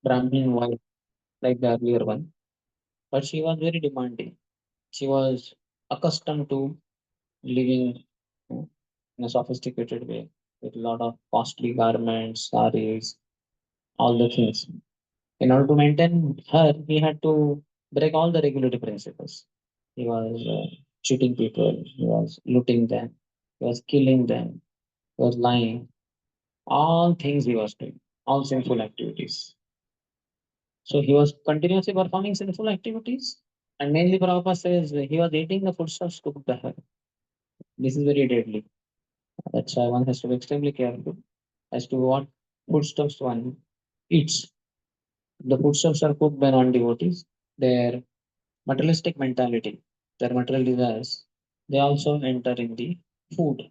Brahmin wife like the earlier one, but she was very demanding. She was accustomed to living in a sophisticated way with a lot of costly garments, saris, all the things. In order to maintain her, he had to break all the regulatory principles. He was cheating people, he was looting them, he was killing them, he was lying. All things he was doing, all sinful activities. So he was continuously performing sinful activities. And mainly Prabhupada says he was eating the foodstuffs cooked by her. This is very deadly. That's why one has to be extremely careful as to what foodstuffs one eats. The foodstuffs are cooked by non-devotees. Their materialistic mentality, their material desires, they also enter in the food.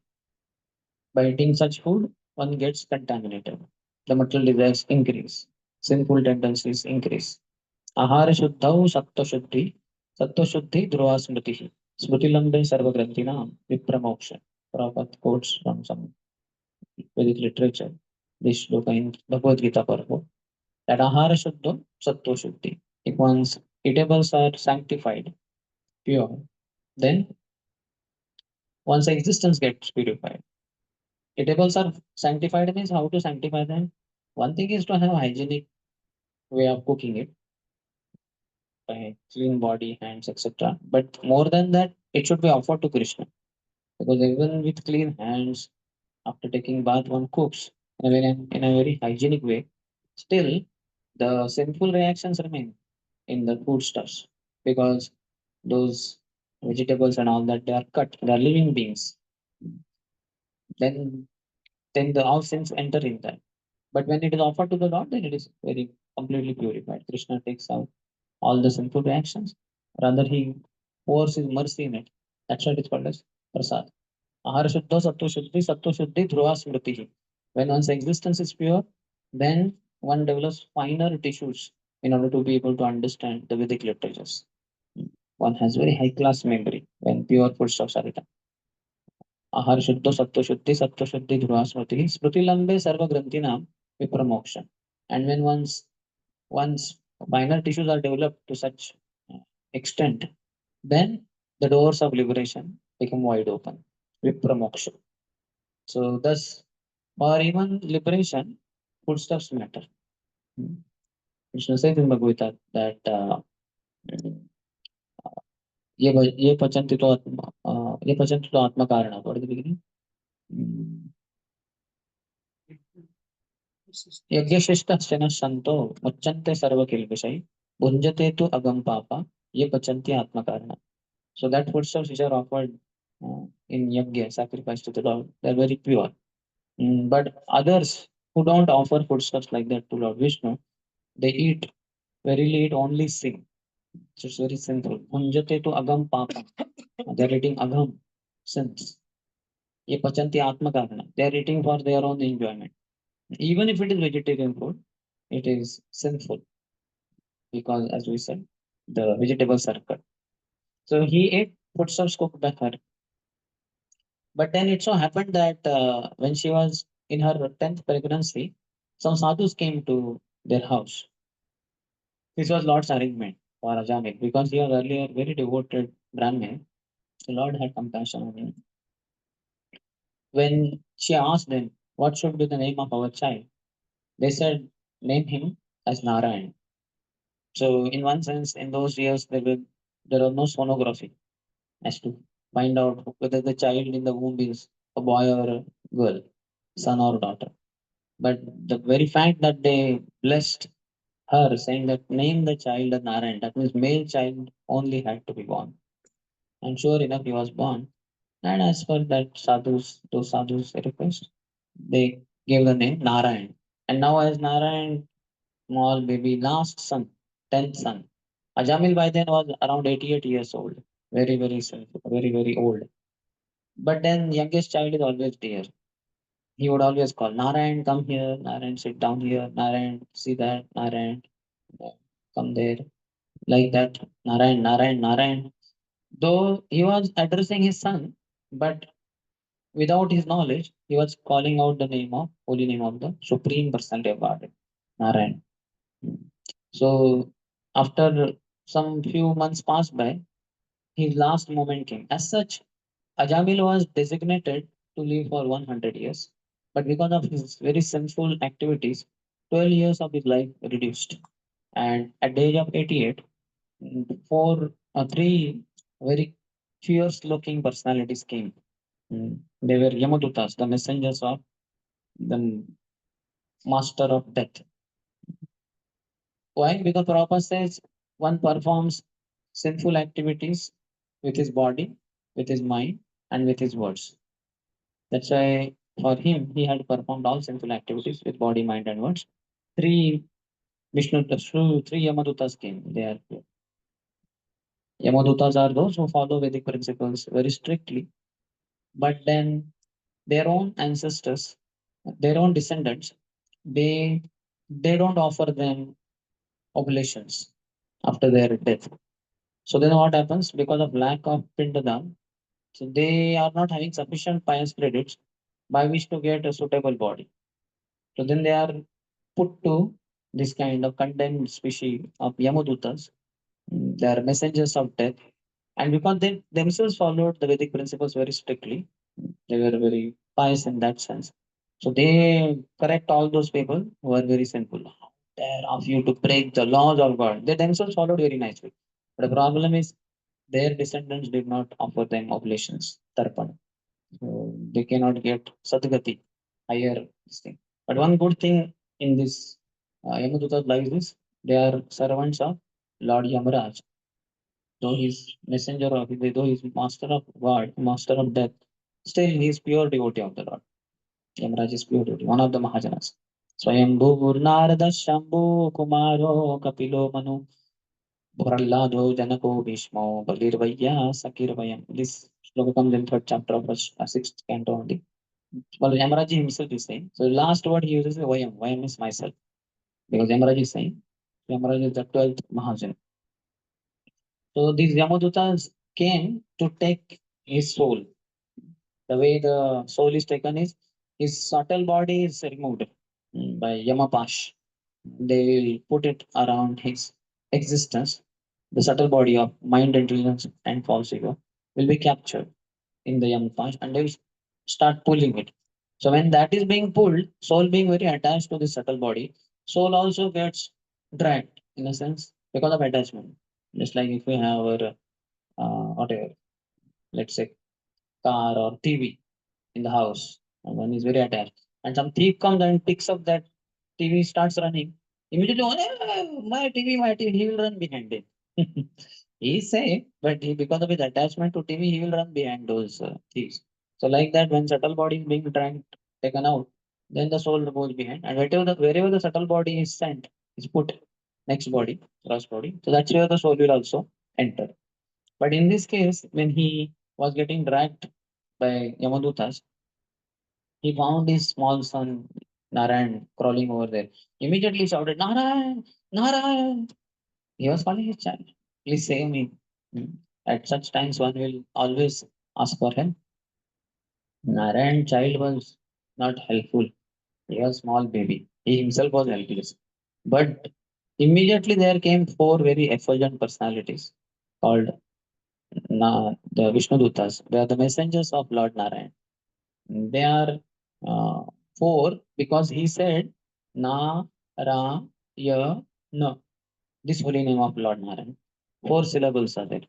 By eating such food, one gets contaminated. The material desires increase. Sinful tendencies increase. Ahara Shuddhau Sattva Shuddhi, Sattva Shuddhi Dhruva Smriti, Smrutilambe Sarvagranthina, Vipramoksha. Prabhupada quotes from some Vedic literature. This shloka in Bhagavad Gita purport. That Ahara Shuddha, Sattva Shuddhi. If one's eatables are sanctified, pure, then one's existence gets purified. Eatables are sanctified means how to sanctify them? One thing is to have hygienic way of cooking it by clean body, hands, etc. But more than that, it should be offered to Krishna. Because even with clean hands, after taking bath, one cooks in a very hygienic way. Still, the sinful reactions remain in the foodstuffs because those vegetables and all that they are cut, they are living beings. Then, then the all sins enter in that. But when it is offered to the Lord, then it is very completely purified. Krishna takes out all the sinful reactions. Rather, he pours his mercy in it. That's why it is called as prasad. Ahara Shuddha Sattva Shuddhi Dhruva Smriti. When one's existence is pure, then one develops finer tissues in order to be able to understand the Vedic literatures. One has very high class memory when pure foodstuffs are written. Ahara Shuddha Sattva Shuddhi Dhruva Smriti. Smriti Lambe Sarva Granthina Vipramoksha. And when once finer tissues are developed to such uh, extent, then the doors of liberation become wide open. Vipramoksha. So thus, for even liberation, foodstuffs matter. Hmm. Krishna says in Bhagavad Gita that ये पचन्ति तो आत्मा ये पचन्ति तो आत्मा कारण what is the beginning? यज्ञशिष्टस्य न सन्तो मुच्यन्ते सर्वकिल्बिषै भुञ्जते तु अगम पापा ये पचन्ति आत्मा कारण. So that foodstuffs which are offered in yajna, sacrifice to the Lord, they are very pure. But others who don't offer foodstuffs like that to Lord Vishnu, they eat, verily eat only sin. So it's very simple. Bhunjate to agam papa. They are eating agam, sins. Ye pachanti atma karana. They are eating for their own enjoyment. Even if it is vegetarian food, it is sinful because, as we said, the vegetables are cut. So he ate foodstuffs cooked by her. But then it so happened that when she was in her 10th pregnancy, some sadhus came to their house. This was Lord's arrangement for Ajamil because he was earlier very devoted Brahmin. The Lord had compassion on him. When she asked them, what should be the name of our child? They said, name him as Narayan. So, in one sense, in those years, there was no sonography as to find out whether the child in the womb is a boy or a girl, son or daughter. But the very fact that they blessed her, saying that name the child as Narayan, that means male child only had to be born. And sure enough, he was born. And as per that those sadhus request, they gave the name Narayan. And now as Narayan, small baby, last son, 10th son. Ajamil by then was around 88 years old. Very, very simple, very, very old. But then youngest child is always dear. He would always call Narayan, come here, Narayan, sit down here, Narayan, see that, Narayan, uh, come there. Like that, Narayan, Narayan, Narayan. Though he was addressing his son, but without his knowledge, he was calling out the name of holy name of the Supreme Personality of Godhead, Narayan. So after some few months passed by, his last moment came. As such, Ajamil was designated to live for 100 years, but because of his very sinful activities, 12 years of his life reduced. And at the age of 88, three very fierce looking personalities came. They were Yamadutas, the messengers of the master of death. Why? Because Prabhupada says one performs sinful activities with his body, with his mind, and with his words. That's why for him, he had performed all sinful activities with body, mind, and words. Three three Yamadutas came. They are Yamadutas are those who follow Vedic principles very strictly, but then their own ancestors, their own descendants, they they don't offer them oblations after their death. So then what happens? Because of lack of Pindadam, so they are not having sufficient pious credits by which to get a suitable body. So then they are put to this kind of condemned species of Yamadutas. They are messengers of death. And because they themselves followed the Vedic principles very strictly, they were very pious in that sense. So they correct all those people who are very sinful. How dare of you to break the laws of God? They themselves followed very nicely. But the problem is their descendants did not offer them oblations, tarpan. So they cannot get sadgati, higher this thing. But one good thing in this Yamaduta's life is they are servants of Lord Yamaraj. Though he's messenger of, though he's master of God, master of death, still he is pure devotee of the Lord. Yamaraj is pure devotee, one of the Mahajanas. Swayambhu Narada Shambhu Kumaro Kapilo Manu Prahlado Janako Bhishmo Balirvaya Sakirvayam. This sloka comes in third chapter of sixth canto only. Well, Yamaraji himself is saying. So last word he uses is Vayam. Vayam is myself. Because Yamaraji is saying. Yamaraji is the 12th Mahajan. So these Yamadutas came to take his soul. The way the soul is taken is his subtle body is removed by Yamapash. They will put it around his existence. The subtle body of mind, intelligence, and false ego will be captured in the Yamapash and they will start pulling it. So when that is being pulled, soul being very attached to the subtle body, soul also gets dragged in a sense because of attachment. Just like if we have our whatever, let's say car or TV in the house, and one is very attached, and some thief comes and picks up that TV, starts running. Immediately, "Oh, my TV, my TV," he will run behind it. He is safe, but because of his attachment to TV, he will run behind those thieves. So, like that, when subtle body is being dragged, taken out, then the soul goes behind, and wherever the subtle body is sent, is put next body, cross body. So that's where the soul will also enter. But in this case, when he was getting dragged by Yamadutas, he found his small son Narayan crawling over there. Immediately he shouted, Narayan, Narayan. He was calling his child. Please save me. Hmm. At such times, one will always ask for help. Narayan child was not helpful. He was small baby. He himself was helpless. But immediately there came four very effulgent personalities called the Vishnu Dutas. They are the messengers of Lord Narayan. They are uh, four because he said Na Ra Ya Na. This holy name of Lord Narayan. Four syllables are there.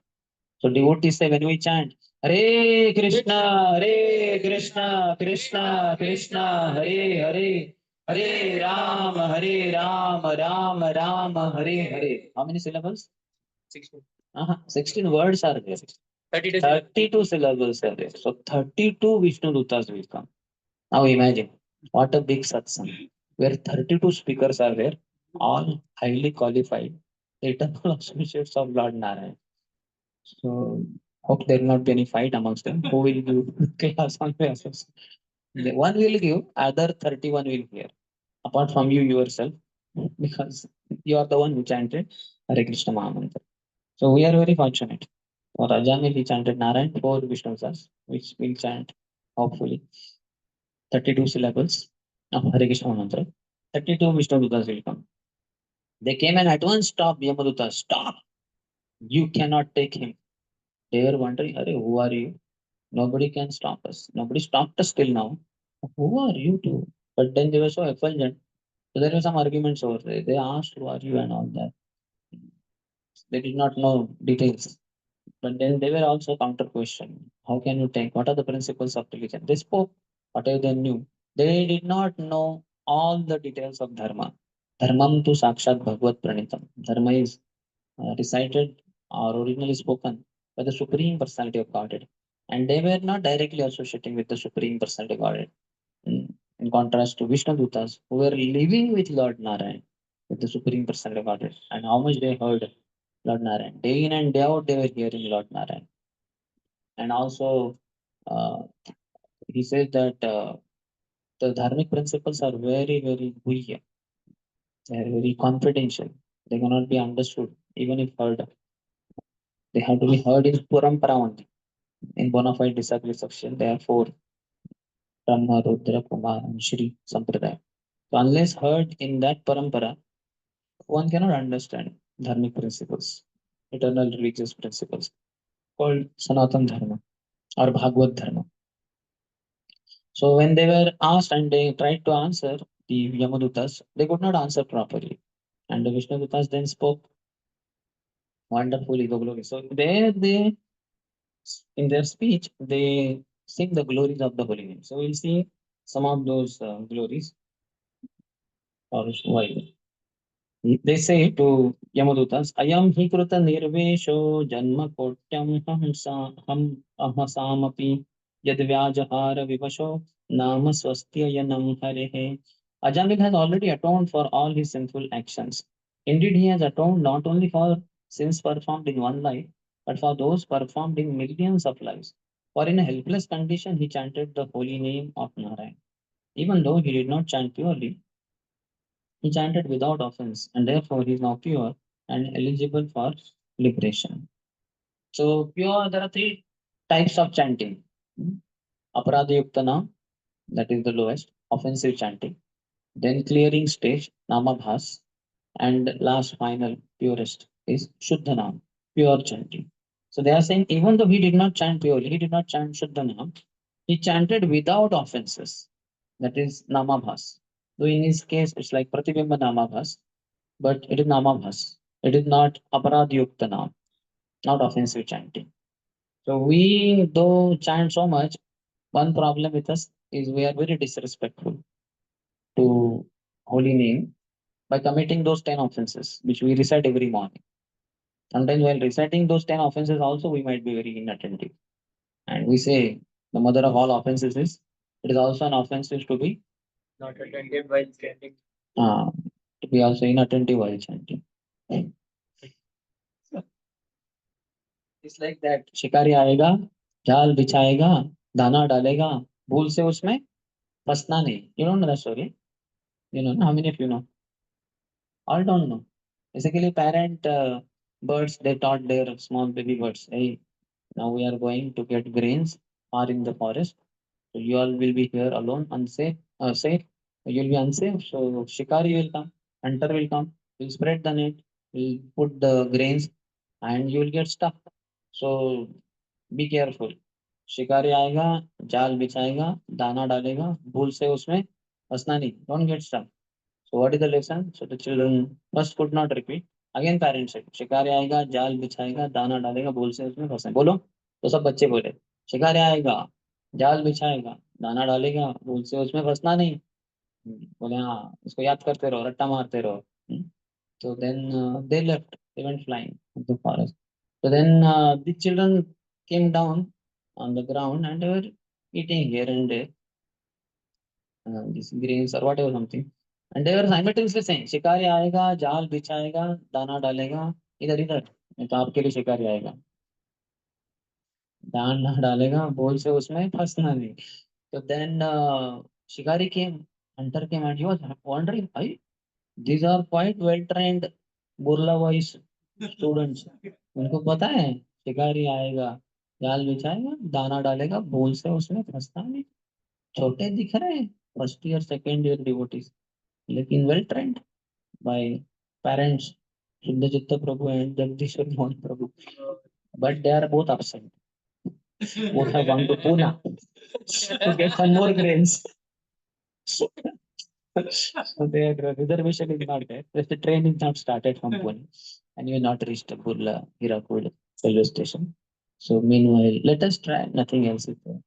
So devotees say when we chant Hare Krishna, Hare Krishna, Krishna Krishna, Hare Hare, Hare Ram, Hare Ram, Ram Ram, Hare Hare. How many syllables? 16. 16 words are there. 32 syllables are there. So 32 Vishnu Dutas will come. Now imagine what a big satsang where 32 speakers are there, all highly qualified, eternal associates of Lord Narayan. So hope there will not be any fight amongst them. Who will give class on the associate? One will give, other 31 will hear. Apart from you yourself, because you are the one who chanted Hare Krishna Mahamantra. So we are very fortunate. For Ajamil, he chanted Narayan, four Vishnu Sas, which will chant hopefully 32 syllables of Hare Krishna mantra. 32 Vishnu Dutas will come. They came and at once stopped Yamaduta. Stop! You cannot take him. They were wondering, Arey, who are you? Nobody can stop us. Nobody stopped us till now. Who are you two? But then they were so effulgent. So there were some arguments over there. They asked, who are you and all that. They did not know details. But then they were also counter question. How can you take? What are the principles of religion? They spoke whatever they knew. They did not know all the details of dharma. Dharmam tu sakshat bhagavad pranitam. Dharma is recited or originally spoken by the Supreme Personality of Godhead. And they were not directly associating with the Supreme Personality of Godhead. In contrast to Vishnu Dutas, who were living with Lord Narayan, with the Supreme Personality of Godhead, and how much they heard Lord Narayan. Day in and day out, they were hearing Lord Narayan. And also, uh, he says that the dharmic principles are very, very guhya. They are very confidential. They cannot be understood, even if heard. They have to be heard in parampara only. In bona fide disciple section, there are four: Brahma, Rudra, Kumar, and Shri Sampradaya. So, unless heard in that parampara, one cannot understand dharmic principles, eternal religious principles, called Sanatan Dharma or Bhagavad Dharma. So when they were asked and they tried to answer, the Yamadutas, they could not answer properly. And the Vishnudutas then spoke wonderfully the glory. So there they, in their speech, they sing the glories of the holy name. So we'll see some of those glories. Or why they say to Yamadutas, Ayam hi kruta nirvesho janma kotyam ham ahasamapi yad vyajahara vivasho nama swastya yanam harehe. Ajamil has already atoned for all his sinful actions. Indeed, he has atoned not only for sins performed in one life, but for those performed in millions of lives. For in a helpless condition, he chanted the holy name of Narayan. Even though he did not chant purely, he chanted without offense, and therefore he is now pure and eligible for liberation. So, pure, there are three types of chanting. Aparadayuktana, that is the lowest, offensive chanting. Then clearing stage, Namabhas. And last, final, purest is Shuddhanam, pure chanting. So, they are saying even though he did not chant purely, he did not chant Shuddhanam, he chanted without offenses. That is Namabhas. Though in his case, it's like Pratibimba Namabhas, but it is namabhas. It is not aparadhyukta nam, not offensive chanting. So we though chant so much, one problem with us is we are very disrespectful to holy name by committing those 10 offenses which we recite every morning. Sometimes while reciting those 10 offenses also we might be very inattentive. And we say the mother of all offenses is it is also an offense is uh, to be also inattentive while chanting. It's like that शिकारी आएगा जाल बिछाएगा दाना डालेगा भूल से उसमें फंसना नहीं. You don't know that story? You know, how many of you know? All don't know. Basically, parent birds, they taught their small baby birds, hey, now we are going to get grains or in the forest. So you all will be here alone, unsafe, safe. You'll be unsafe. So shikari will come, hunter will come, will spread the net, will put the grains, and you will get stuck. So be careful. शिकारी आएगा जाल बिछाएगा दाना डालेगा भूल से उसमें फंसना नहीं. Don't get stuck. So what is the lesson? So the children first could not repeat. Again parents said शिकारी आएगा जाल बिछाएगा दाना डालेगा भूल से उसमें फंसना. बोलो. तो सब बच्चे बोले शिकारी आएगा जाल बिछाएगा दाना डालेगा भूल से उसमें फंसना नहीं. बोले हाँ इसको याद करते रहो रट्टा मारते रहो. So then they left. They went flying to the forest. So then the children came down on the ground and they were eating here and there these grains or whatever something. And they were simultaneously saying, शिकारी आएगा जाल बिछाएगा दाना डालेगा इधर इधर नहीं तो आपके लिए शिकारी आएगा दाना डालेगा बोल से उसमें फंसना नहीं. So then shikari came, hunter came and he was wondering, these are quite well trained Burla voice students. उनको पता है शिकारी आएगा जाल बिछाएगा दाना डालेगा भूल से उसमें फंसता नहीं. छोटे दिख रहे हैं first year second year devotees लेकिन well trained by parents, Shuddha Prabhu and Jagdishwar Mohan Prabhu. But they are both absent. Both have gone to Pune to get some more grains. So their reservation is not there. The train is not started from Pune, and you have not reached the Burla Hirakud railway station. So meanwhile, let us try. Nothing else is there.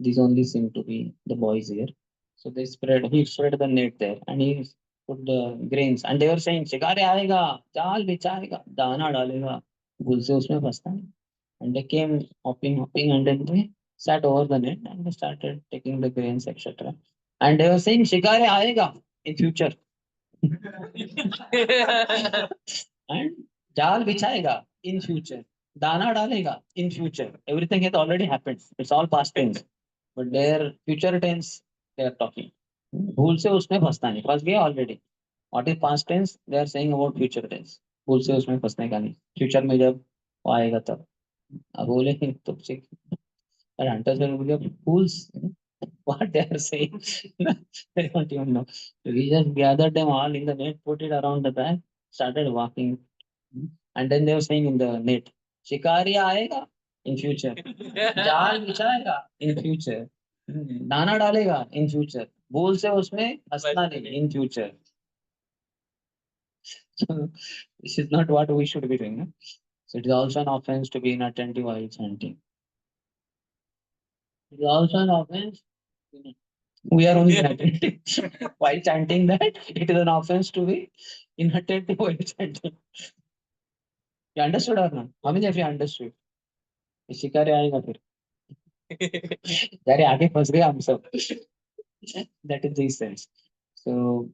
These only seem to be the boys here. So he spread the net there and he put the grains and they were saying, शिकारी आएगा, जाल बिछाएगा, दाना डालेगा, भूल से उसमें फंसता नहीं. And they came hopping, and then they sat over the net and they started taking the grains, etc. And they were saying, शिकारी आएगा in future. And जाल बिछाएगा in future. दाना डालेगा in future. Everything has already happened. It's all past tense. But their future tense they are talking. भूल से उसमें फंसना नहीं, फंस गया already. What is past tense? They are saying about future tense. भूल से उसमें फंसने का नहीं. फ्यूचर में जब वो आएगा तब. अब बोले तो हंटर सर बोले fools. What they are saying? I don't even know. We just gathered them all in the net, put it around the back, started walking. And then they were saying in the net, शिकारी आएगा in future. जाल बिछाएगा in future. दाना डालेगा in future. भूल से उसमें हंसना नहीं in future. So this is not what we should be doing. No? So it is also an offense to be inattentive while chanting. It is also an offense. We are only inattentive while chanting that. It is an offense to be inattentive while chanting. You understood or not? How many of you understood? ये शिकारी आएगा फिर. यारे आगे फंस गए हम सब. That is the sense. So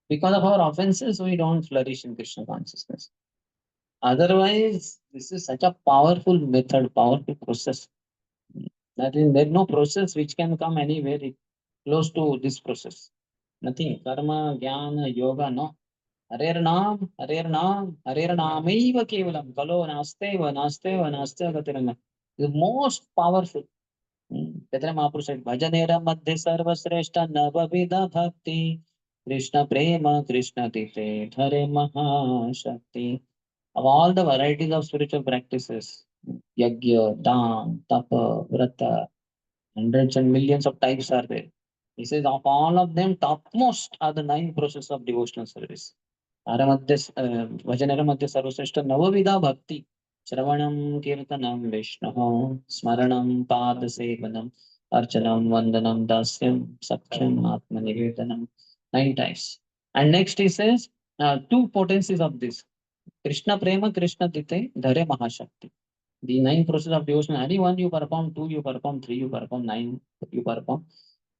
because of our offenses, we don't flourish in Krishna consciousness. Otherwise, this is such a powerful method, powerful process. That is, there is no process which can come anywhere close to this process. Nothing. Karma, jnana, yoga, no. Harer naam, harer namaiva kevalam. Kalo nasteva, nasteva, nasteva gatiranga. The most powerful. Chaitanya Mahaprabhu said, Bhajanera madhya sarvasreshta navavida bhakti. Krishna prema, Krishna tite, Hare Mahashakti. Of all the varieties of spiritual practices, yajna, dan, tapa, vrata, hundreds and millions of types are there. He says, of all of them, topmost are the 9 processes of devotional service. Vajanera Madhya Sarvasreshta Navavida Bhakti. Shravanam Kirtanam Vishnu Smaranam Padasevanam Archanam Vandanam Dasyam Sakhyam Atmanivedanam. 9 times. And next he says, 2 potencies of this. Krishna Prema, Krishna Dite, Dhare Mahashakti. The 9 processes of devotion, any one you perform, 2 you perform, 3 you perform, 9 you perform.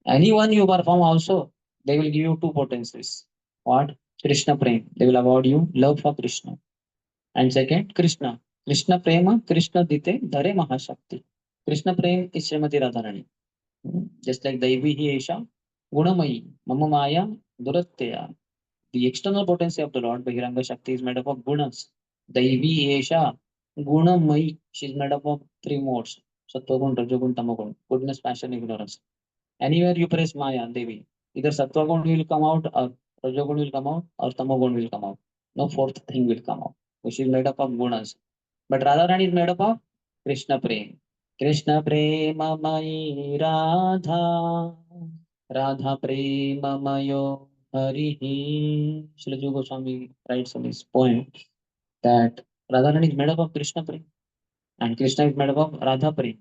Any one you perform also, they will give you 2 potencies. What? Krishna Prem. They will award you love for Krishna. And second, Krishna. Krishna Prema, Krishna Dite, Dhare Mahashakti. Krishna Prem is Srimati Radharani. Just like Daivi Esha, Gunamayi, Mama Maya, Duratteya. The external potency of the Lord, Bahiranga Shakti, is made up of gunas. Daivi Esha, Gunamayi, she is made up of 3 modes. Sattvagun, Rajogun, Tamagun. Goodness, passion, ignorance. Anywhere you press Maya, Devi, either Sattvagun will come out, or Rajogun will come out, or Tamagun will come out. No fourth thing will come out. So she is made up of gunas. But Radharani is made up of Krishna Prem. Krishna Prema Mai Radha. Radha Prema Mayo Harihi. Srila Goswami writes in his poem that Radharani is made up of Krishna Prem. And Krishna is made up of Radha Prem.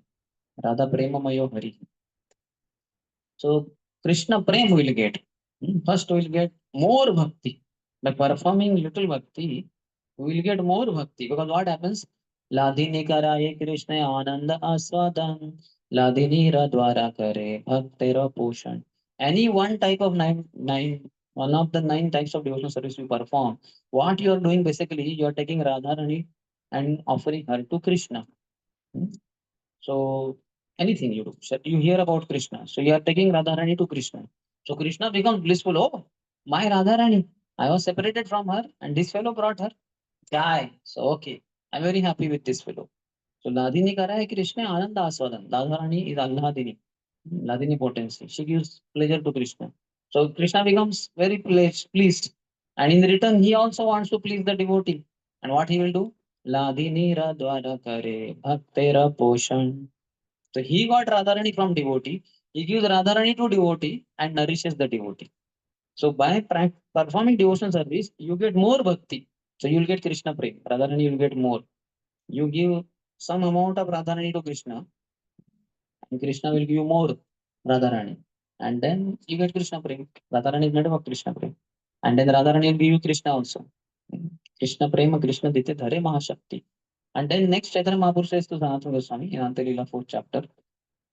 Radha Prema Mayo Harihi. So Krishna Prem will get. First we will get more bhakti. By performing little bhakti, we will get more bhakti. Because what happens? Ladini karaye Krishna ananda aswadan. Ladini radwara kare bhaktera poshan. Any one type of one of the 9 types of devotional service you perform, what you are doing basically, you are taking Radharani and offering her to Krishna. So anything you do, so you hear about Krishna. So you are taking Radharani to Krishna. So Krishna becomes blissful. Oh, my Radharani, I was separated from her, and this fellow brought her. Guy. So okay, I'm very happy with this fellow. So Ladini Kara hai Krishna Ananda Aswadan. Radharani is Alladini. Ladini potency. She gives pleasure to Krishna. So Krishna becomes very pleased. And in return, he also wants to please the devotee. And what he will do? Ladhinira dwara kare bhaktera poshan. So he got Radharani from devotee. He gives Radharani to devotee and nourishes the devotee. So by performing devotional service, you get more bhakti. So you will get Krishna prem. Radharani you will get more. You give some amount of Radharani to Krishna, and Krishna will give you more Radharani. And then you get Krishna prem. Radharani is not about Krishna prem. And then Radharani will give you Krishna also. Krishna prema Krishna dite dhare mahashakti. And then next Chaitanya Mahaprabhu says to Sanatana Goswami in Antarila 4th chapter,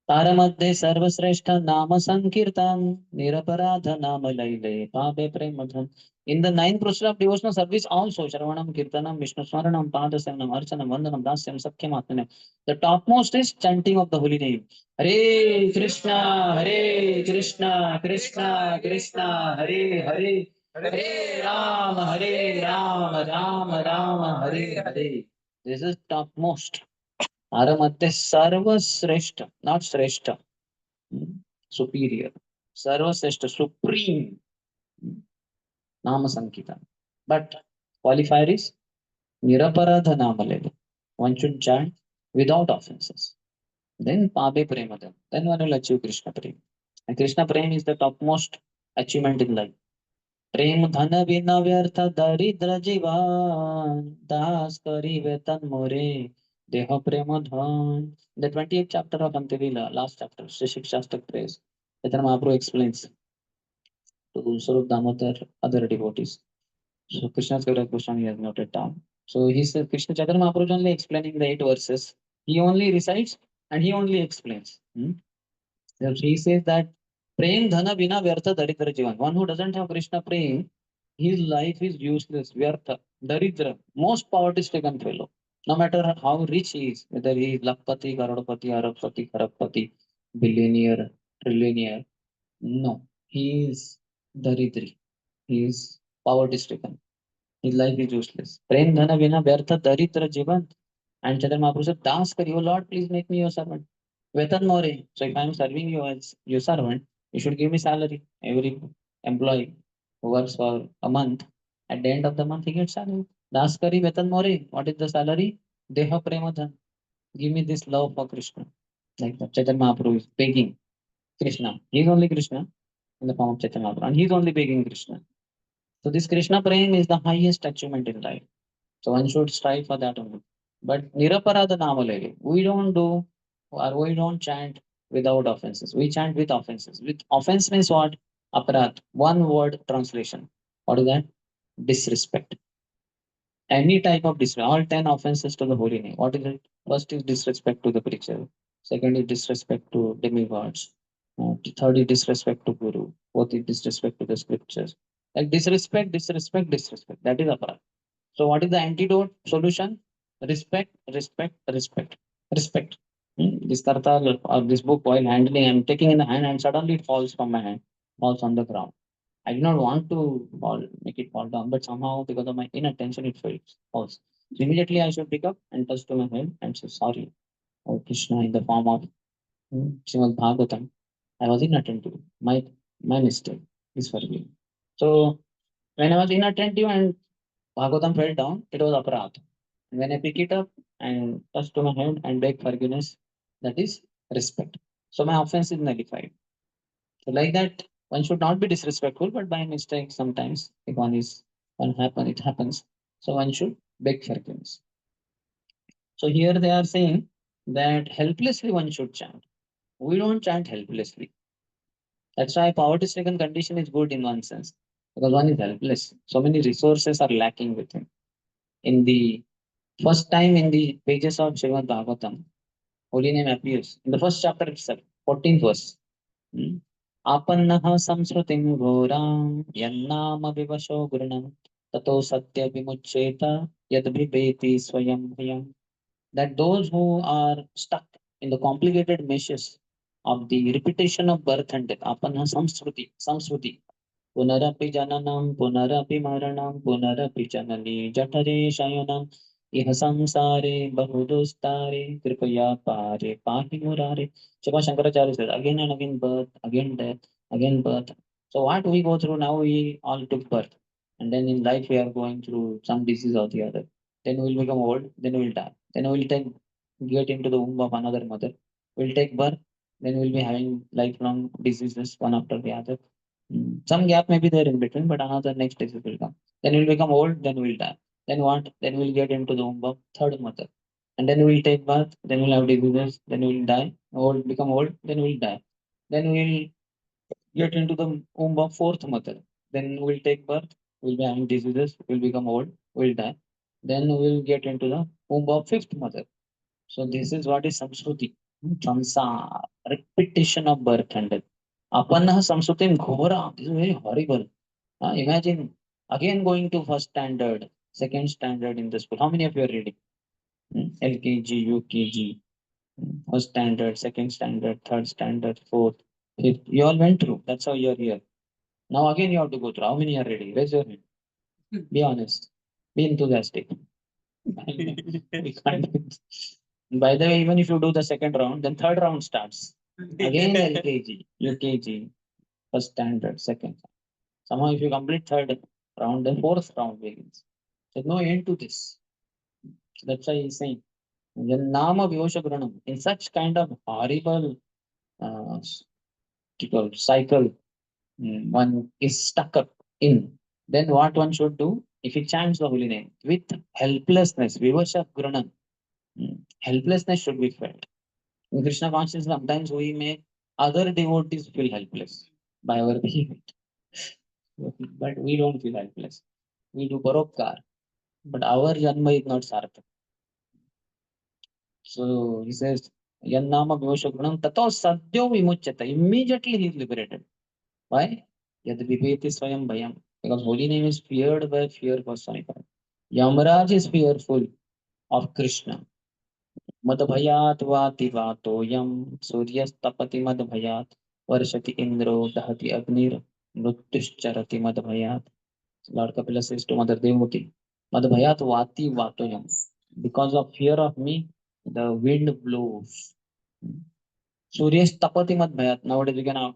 तारमध्ये सर्वश्रेष्ठ नाम sankirtan niraparadha nama laile pabe premadhan. In the ninth process of devotional service also, Shravanam, Kirtanam, Vishnu Smaranam, Padasanam, Archanam, Vandanam, Dasyam, Sakyam, Atmanam. The topmost is chanting of the holy name. Hare Krishna, Hare Krishna, Krishna Krishna, Hare Hare, Hare Rama, Rama Rama, Hare Hare. This is topmost. Aramadhya Sarvasreshta, not Sreshta, superior. Sarvasreshta, supreme Nama Sankita. But qualifier is Niraparadha Namaleva. One should chant without offenses. Then Pabe Premadam. Then one will achieve Krishna Prem. And Krishna Prem is the topmost achievement in life. Prem Dhana Vina Vyartha Daridra Jivan Das Kari Vetan More Deha Premadhan. The 28th chapter of Antivila, last chapter, Sri Shikshastak praise. Chaitanya Mahaprabhu explains to Swarup Damodar, other devotees. So Krishna's Gaura Goswami has noted down. So he says Krishna Chaitanya Mahaprabhu is only explaining the 8 verses. He only recites and he only explains. So he says that Prem Dhana Vina Vyartha Daridra Jivan. One who doesn't have Krishna Prem, his life is useless. Vyartha, Daridra, most poverty stricken fellow. No matter how rich he is, whether he is Lakpati, Karodapati, Arabpati, Kharapati, billionaire, trillionaire, no, he is Daridri. He is poverty stricken. His life is useless. Prem Dhana Vina Vyartha Daritra Jivan. And Chaitanya Mahaprabhu said, Das kari, O Lord, please make me your servant. Vetan more. So if I am serving you as your servant, you should give me salary. Every employee who works for a month, at the end of the month, he gets salary. Das kari Vetan more. What is the salary? Deha Premadhan. Give me this love for Krishna. Like that. Chaitanya Mahaprabhu is begging Krishna. He is only Krishna in the form of Chaitanya Mahaprabhu. And he is only begging Krishna. So this Krishna Prem is the highest achievement in life. So one should strive for that only. But Niraparada Namaleli, we don't do or we don't chant without offenses. We chant with offenses. With offense means what? Aparat. One word translation. What is that? Disrespect. Any type of disrespect. All 10 offenses to the holy name. What is it? First is disrespect to the preacher. Second is disrespect to demigods. Third is disrespect to Guru. Fourth is disrespect to the scriptures. Like disrespect, disrespect, disrespect. That is aparat. So what is the antidote solution? Respect, respect, respect, respect. This kartal or this book while handling, I'm taking in the hand and suddenly it falls from my hand, falls on the ground. I do not want to fall, make it fall down, but somehow because of my inattention it falls. So immediately I should pick up and touch to my head and say sorry, oh Krishna, in the form of Srimad Bhagavatam. I was inattentive. My mistake is forgiven. So when I was inattentive and Bhagavatam fell down, it was aparat. When I pick it up and touch to my head and beg forgiveness, that is respect. So my offense is nullified. So like that, one should not be disrespectful, but by mistake sometimes if it happens. So one should beg forgiveness. So here they are saying that helplessly one should chant. We don't chant helplessly. That's why poverty stricken condition is good in one sense. Because one is helpless. So many resources are lacking with him. In the first time in the pages of Srimad Bhagavatam, holy name appears in the first chapter itself, 14th verse. Apannah samsrutim ghoram yannama vivasho gurnam tato satya vimuccheta yadbhibeti swayam bhayam. That those who are stuck in the complicated meshes of the repetition of birth and death, apannah samsruti, पुनरपि जननं पुनरपि मरणं पुनरपि जननी जठरे शयनम् इह संसारे बहुदुस्तारे कृपया पारे पाहि मुरारे. Shiva Shankaracharya says again and again birth, again death, again birth. So what we go through now, we all took birth. And then in life we are going through some disease or the other. Then we'll become old, then we'll die. Then we'll take get into the womb of another mother. We'll take birth, then we'll be having lifelong diseases one after the other. Some gap may be there in between, but another next disease will come. Then we'll become old, then we'll die. Then what? Then we'll get into the womb of third mother. And then we'll take birth, then we'll have diseases, then we'll die. Old become old, then we'll die. Then we'll get into the womb of fourth mother. Then we'll take birth, we'll be having diseases, we'll become old, we'll die. Then we'll get into the womb of fifth mother. So this is what is Samskriti. Samsar, repetition of birth and death. Apanah Samsrutim Ghora. This is very horrible. Imagine again going to first standard, second standard in the school. How many of you are reading? LKG, UKG, first standard, second standard, third standard, fourth, fifth. You all went through. That's how you're here. Now again you have to go through. How many are ready? Raise your hand. Be honest. Be enthusiastic. We can't do it. By the way, even if you do the second round, then third round starts. Again LKG, UKG, first standard, second. Somehow if you complete third round, then fourth round begins. There's no end to this. So that's why he's saying, Nama Vyosha Granam. In such kind of horrible cycle, one is stuck up in, then what one should do? If he chants the holy name with helplessness, Vivasha Granam, helplessness should be felt. In Krishna consciousness, sometimes we make other devotees feel helpless by our behavior, but we don't feel helpless. We do paropkar, but our janma is not sarthak. So he says, Yannama Vivasha Granam Tato Sadhyo Vimuchyata. Immediately he is liberated. Why? Yad Viveti Swayam Bhayam. Because holy name is feared by fear personified. Yamaraj is fearful of Krishna. Madbhayat vati vatoyam suryastapati madbhayat varshati indro dahati agnir mrutyuscharati madbhayat. Lord Kapila says to Mother Devaki, Madbhayat vati vatoyam. Because of fear of me, the wind blows. Suryastapati madbhayat. Nowadays we can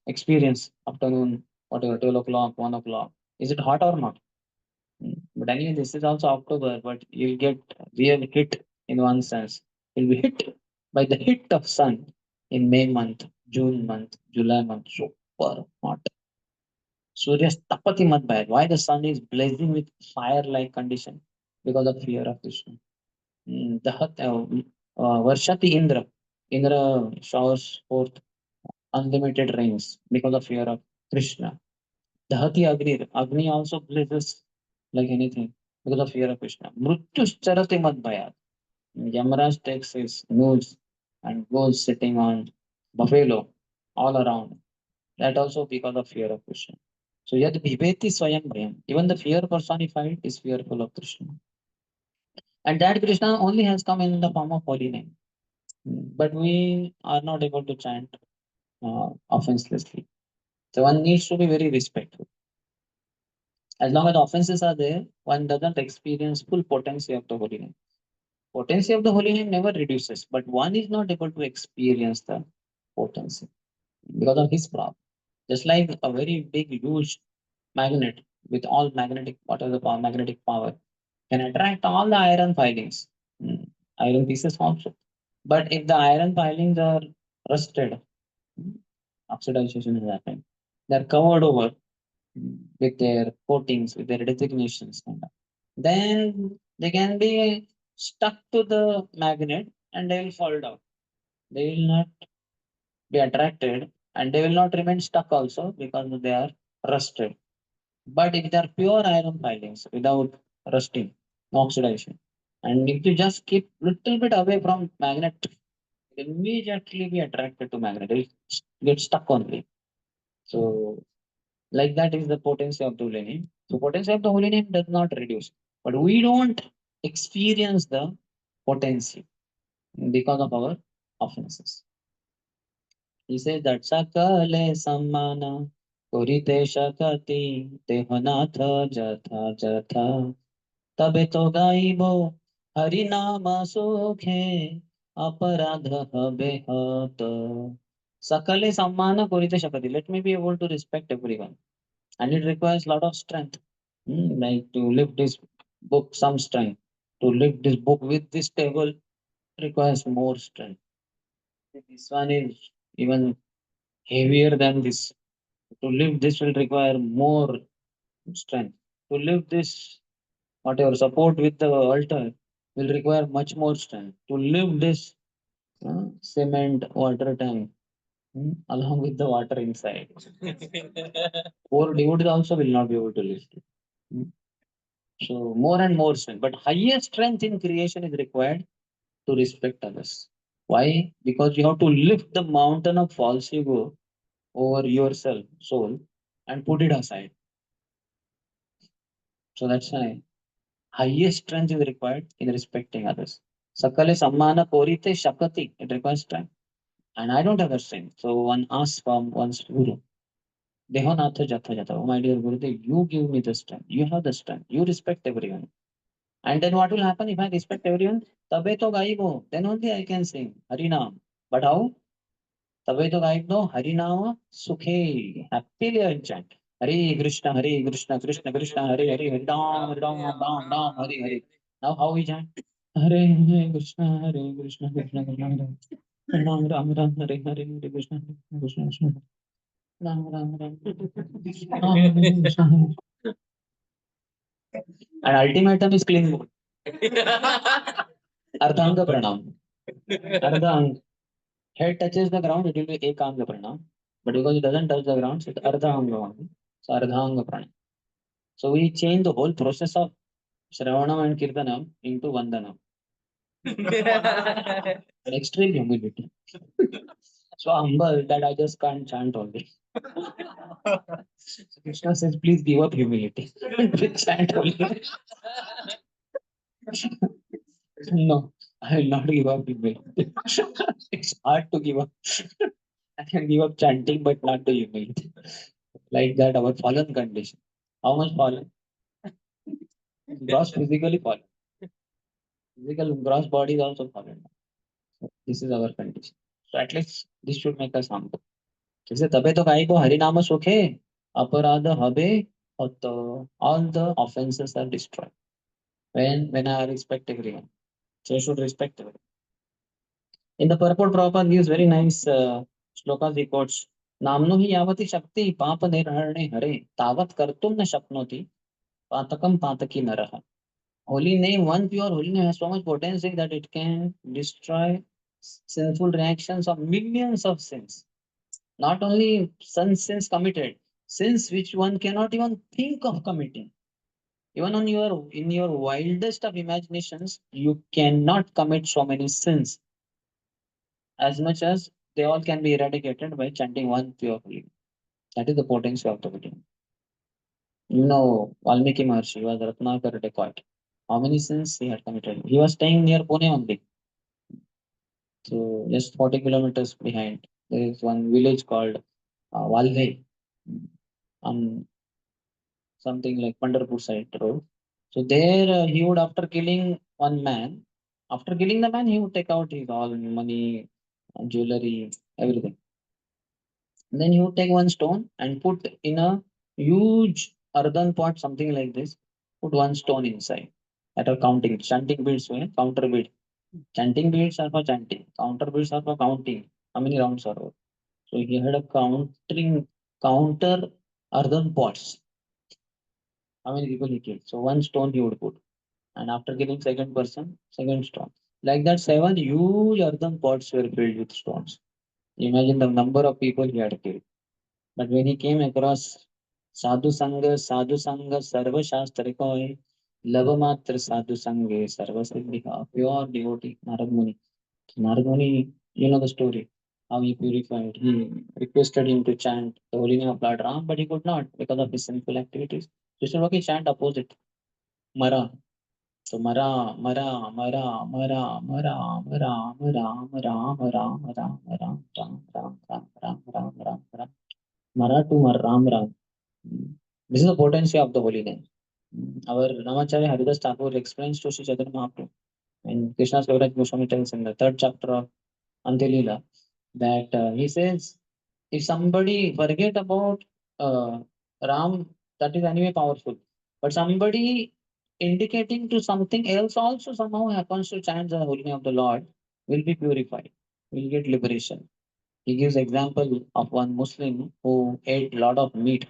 experience afternoon, whatever, 12 o'clock, 1 o'clock. Is it hot or not? But anyway, this is also October, but you'll get real hit in one sense. You'll be hit by the hit of sun in May month, June month, July month. Super hot. Surya's tapati mat bhayat. Why the sun is blazing with fire-like condition? Because of fear of Krishna. Dahat, Varshati Indra. Indra showers forth unlimited rains because of fear of Krishna. Dahati Agni. Agni also blazes like anything because of fear of Krishna. Mrutyus charati mad bhayat. Yamaraj takes his noose and goes sitting on buffalo all around. That also because of fear of Krishna. So yad viveti swayam bhayam. Even the fear personified is fearful of Krishna. And that Krishna only has come in the form of holy name. But we are not able to chant offenselessly. So one needs to be very respectful. As long as offenses are there, one doesn't experience full potency of the holy name. Potency of the holy name never reduces, but one is not able to experience the potency because of his problem. Just like a very big, huge magnet with all magnetic, whatever the power, magnetic power, can attract all the iron filings, iron pieces also. But if the iron filings are rusted, mm, oxidization is happening. They're covered over with their coatings, with their designations, kind of. Then they can be stuck to the magnet and they will fall down. They will not be attracted and they will not remain stuck also because they are rusted. But if they are pure iron filings without rusting, no oxidation, and if you just keep little bit away from magnet, it will immediately be attracted to magnet. It will get stuck only. So like that is the potency of the holy name. So potency of the holy name does not reduce, but we don't experience the potency because of our offenses. He says that sakale sammana kurite shakati dehanatha jatha jatha tabe to gaibo harinama sukhe aparadha habe hat. Sakale sammana kurite shakati. Let me be able to respect everyone. And it requires a lot of strength. Like to lift this book, some strength. To lift this book with this table requires more strength. This one is even heavier than this. To lift this will require more strength. To lift this, whatever support with the altar, will require much more strength. To lift this cement water tank along with the water inside, poor devotees also will not be able to lift it. Mm. So more and more strength, but highest strength in creation is required to respect others. Why? Because you have to lift the mountain of false ego over yourself, soul, and put it aside. So that's why highest strength is required in respecting others. Sakale sammana porite shakati. It requires strength. And I don't have the strength. So one asks from one's guru, Dehonatha Jatha Jatha. Oh my dear Gurudev, you give me the strength. You have the strength. You respect everyone. And then what will happen if I respect everyone? Tabe to gaibo. Then only I can sing Harinam. But how? तभी तो गायब दो हरिनाम सुखे happily I will chant Hare Krishna Krishna Krishna Hare Hare Hare Ram Ram Ram Ram Hare Hare. Now how we chant Hare Krishna Krishna Krishna Hare Ram Ram Ram Hare Hare Hare Krishna Krishna Krishna Ram Ram Ram Hare Krishna. And ultimatum is clean mode. Ardhanga pranam. Ardhang. Head touches the ground, it will be ekanga pranam. But because it doesn't touch the ground, so it's ardhanga only. So ardhanga pranam. So we change the whole process of Shravanam and Kirtanam into Vandanam. Extreme humility. So humble that I just can't chant only. So Krishna says, please give up humility. Chant only. No, I will not give up humility. It's hard to give up. I can give up chanting, but not the humility. Like that, our fallen condition. How much fallen? Gross physically fallen. Physical gross body is also fallen. This is our condition. So at least this should make us humble. जैसे तबे तो गाई को हरि नाम सुखे अपराध हबे और all the offenses are destroyed. When I respect everyone, so I should respect everyone. In the purport, Prabhupada gives very nice shlokas. He quotes, "Namno hi yavati shakti papa nirharne hare tavat kartum na shaknoti patakam pataki naraha." Holy name, one pure holy name has so much potency that it can destroy sinful reactions of millions of sins. Not only some sins committed, sins which one cannot even think of committing. Even on your in your wildest of imaginations, you cannot commit so many sins as much as they all can be eradicated by chanting one pure holy name. That is the potency of the holy name. You know, Valmiki Maharshi was Ratnakar dacoit. How many sins he had committed? He was staying near Pune only. So just 40 kilometers behind, there is one village called Valve, on something like Pandharpur side road. So there he would, after killing one man, after killing the man, he would take out his all money, jewelry, everything. And then he would take one stone and put in a huge earthen pot, something like this. Put one stone inside. That are counting. Chanting beads, counter bead. Chanting beads are for chanting. Counter beads are for counting. How many rounds are over? So he had a counter earthen pots. How many people he killed? So one stone he would put. And after killing second person, second stone. Like that, seven huge earthen pots were filled with stones. Imagine the number of people he had killed. But when he came across Sadhu Sangha, Sarva Shastrikoy, Lavamatra Sadhu Sangha, Sarva Siddhika, pure devotee, Narad Muni. Narad Muni, you know the story, how he purified. He requested him to chant the holy name of Lord Ram, but he could not because of his sinful activities. So he said, okay, chant opposite, Mara. So Mara, Mara, Mara, Mara, Mara, Mara, Mara, Mara, Mara, Mara, Mara, Ram, Ram, Ram, Ram, Ram, Ram, Ram. Mara to Ram, Ram. This is the potency of the holy name. Our Ramacharya Haridas Thakur explains to Sri Chaitanya Mahaprabhu in Krishna's Kaviraj Goswami tells in the third chapter of Antilila that he says, if somebody forget about Ram, that is anyway powerful. But somebody indicating to something else also somehow happens to chant the holy name of the Lord will be purified, will get liberation. He gives example of one Muslim who ate a lot of meat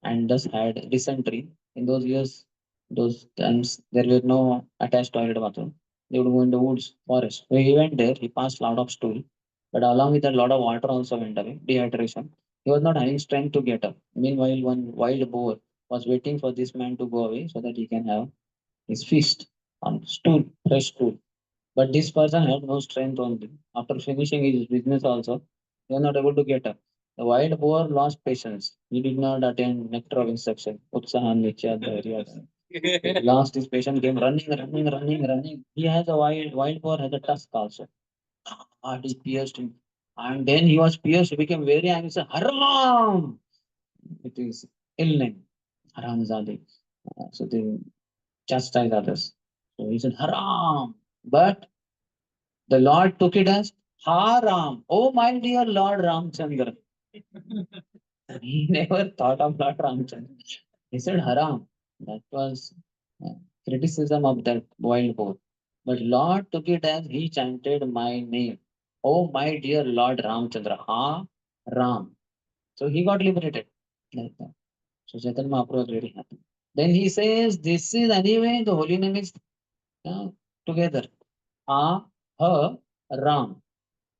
and thus had dysentery. In those years, those times, there were no attached toilet bathroom. They would go in the woods, forest. So he went there, he passed a lot of stool, but along with that, a lot of water also went away, dehydration. He was not having strength to get up. Meanwhile, one wild boar was waiting for this man to go away so that he can have his feast on stool, fresh stool. But this person had no strength only. After finishing his business also, he was not able to get up. The wild boar lost patience. He did not attend nectar of instruction. Utsahan Nichya Dhairya. He lost his patience, came running. He has a wild boar has a tusk also. And he pierced him. And then he was pierced, he became very angry. He said, Haram! It is ill name. Haramzadi. So they chastise others. So he said, Haram. But the Lord took it as Haram. Oh, my dear Lord Ramchandra. He never thought of Lord Ramchandra. He said Haram. That was uh, criticism of that wild boar. But Lord took it as he chanted my name. Oh, my dear Lord Ramchandra. Ha Ram. So he got liberated. Like that. So Chaitanya Mahaprabhu was very happy. Then he says, this is anyway, the holy name is uh, together. Ha, Ha, Ram.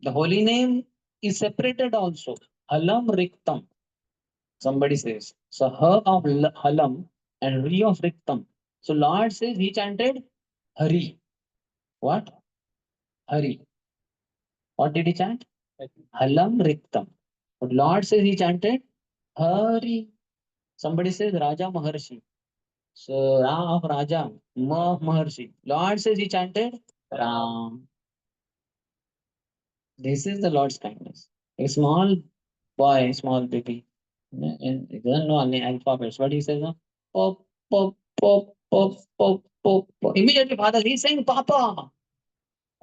The holy name is separated also. Halam Riktam. Somebody says. So Ha of Halam and Ri of Riktam. So Lord says he chanted Hari. What? Hari. What did he chant? Halam Riktam. But Lord says he chanted Hari. Somebody says Raja Maharshi. So Ra of Raja, Ma Maharshi. Lord says he chanted Ram. This is the Lord's kindness. A small boy, small baby, and he doesn't know any alphabets, but he says, pop, pop, pop, pop, pop, pop, pop. Immediately, father, he's saying, Papa.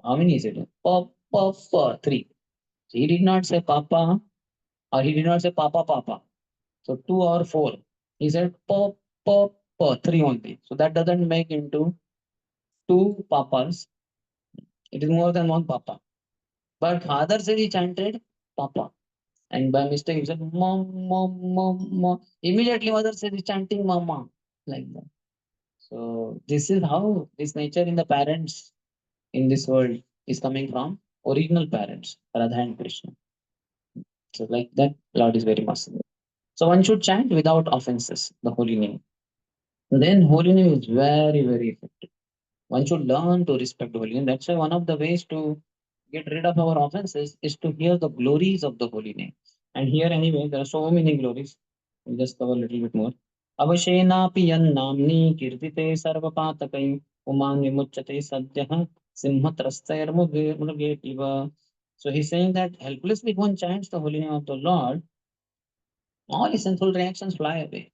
How many is it? Pop, pop, pop, three. So he did not say Papa, or he did not say Papa, Papa. So two or four. He said pop, pop, pop, three only. So that doesn't make into two papas. It is more than one papa. But father said he chanted Papa. And by mistake, he said, Mom, Mom, Mom, Mom. Immediately, mother said, he's chanting Mama. Like that. So, this is how this nature in the parents in this world is coming from original parents, Radha and Krishna. So, like that, Lord is very merciful. So, one should chant without offenses, the holy name. Then, holy name is very, very effective. One should learn to respect the holy name. That's why one of the ways to get rid of our offenses is to hear the glories of the holy name. And here, anyway, there are so many glories. We'll just cover a little bit more. Avashenapi yan namni kirtite sarvapatakai uman vimuchyate sadyah simhatrastayar mrugetiva. So he's saying that helplessly if one chants the holy name of the Lord, all his sinful reactions fly away.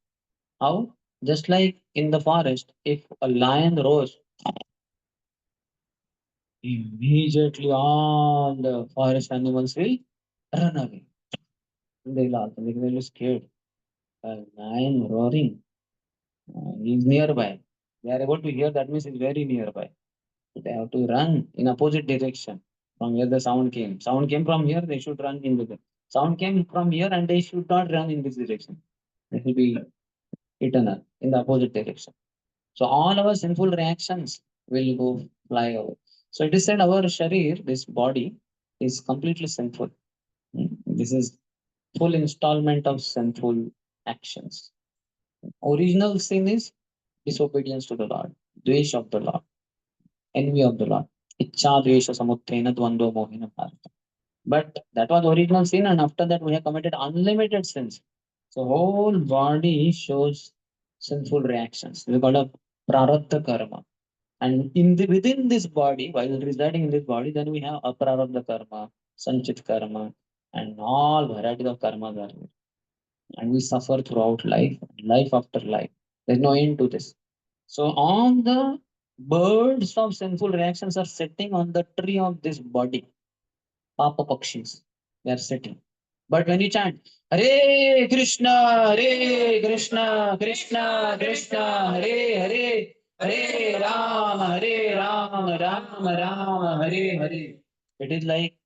How? Just like in the forest, if a lion roars, immediately all the forest animals will run away. They'll also because they're scared. A lion roaring, he's nearby. They are able to hear that means he's very nearby. They have to run in opposite direction from where the sound came. Sound came from here, they should run in the sound came from here and they should not run in this direction. It will be eternal in the opposite direction. So all our sinful reactions will go fly away. So it is said our sharir, this body, is completely sinful. This is full installment of sinful actions. Original sin is disobedience to the Lord, dvesh of the Lord, envy of the Lord. Ichcha dvesha samuttena dvandva mohina bharata. But that was original sin, and after that we have committed unlimited sins. So whole body shows sinful reactions. We call it prarabdha karma. And within this body, while residing in this body, then we have aprarabdha karma, sanchit karma, and all varieties of karma are there. And we suffer throughout life, life after life. There's no end to this. So all the birds of sinful reactions are sitting on the tree of this body, papa pakshis. They are sitting. But when you chant Hare Krishna, Hare Krishna, Krishna Krishna, Hare Hare, Hare Rama, Rama Rama, Hare Hare. It is like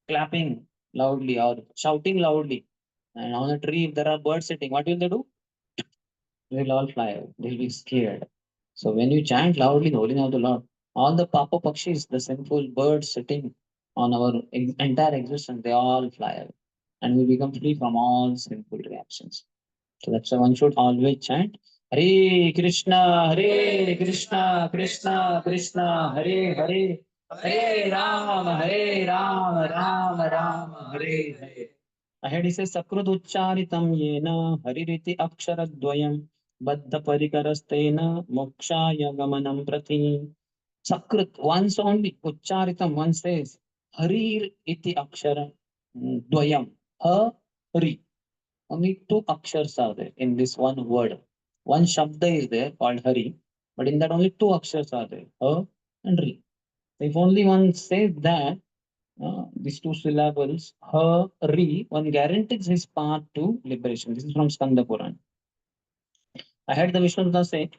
clapping loudly or shouting loudly. And on a tree, if there are birds sitting, what will they do? They'll all fly away. They'll be scared. So when you chant loudly the holy name of the Lord, all the papa pakshis, the sinful birds sitting on our entire existence, they all fly away. And we become free from all sinful reactions. So that's why one should always chant Hare Krishna, Hare Krishna, Krishna Krishna, Hare Hare, Hare Rama, Rama Rama, Hare Hare. Ahead he says Sakrut yena haririti aksharadvayam baddha parikarastena mokshaya gamanam prati. Sakrit, once only, Ucharitam, one says Harir iti akshara dvayam. Hari. Only two akshars are there in this one word. One shabda is there called Hari, but in that only two akshars are there, Ha and Ri. If only one says that, these two syllables, Ha, Ri, one guarantees his path to liberation. This is from Skanda Puran. I heard the Vishnu say,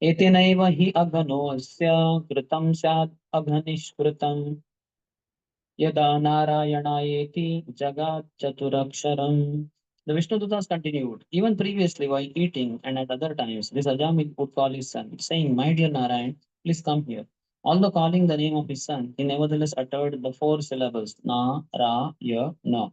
Etenaiva hi agano asya kritam syad aghanishkritam yada narayanaeti jagat chaturaksharam. The Vishnu Dutas continued, even previously while eating and at other times, this Ajamil would call his son, saying, My dear Narayan, please come here. Although calling the name of his son, he nevertheless uttered the four syllables Na, Ra, Ya, Na.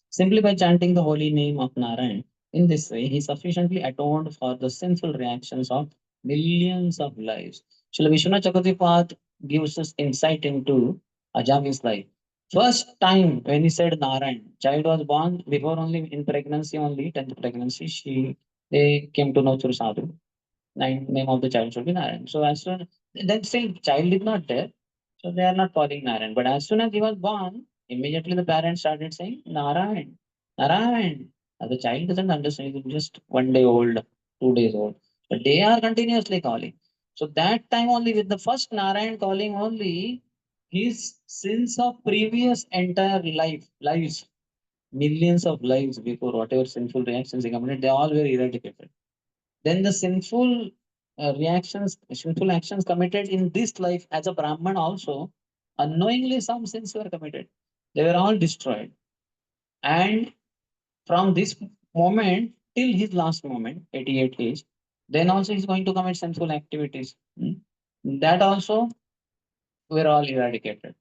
Simply by chanting the holy name of Narayan, in this way, he sufficiently atoned for the sinful reactions of millions of lives. Srila Vishwanath Chakravarti gives us insight into Ajami's life. First time when he said Narayan, child was born before only in pregnancy only, 10th pregnancy, they came to know through Sadhu. Name of the child should be Narayan. So as soon then still child is not there, so they are not calling Narayan. But as soon as he was born, immediately the parents started saying Narayan, Narayan. The child doesn't understand; he's just 1 day old, 2 days old, but they are continuously calling. So that time only with the first Narayan calling only, his sins of previous entire lives, millions of lives before whatever sinful reactions he committed, they all were eradicated. Then the sinful actions committed in this life as a Brahman also, unknowingly some sins were committed. They were all destroyed. And from this moment till his last moment, 88 age, then also he's going to commit sinful activities. That also were all eradicated.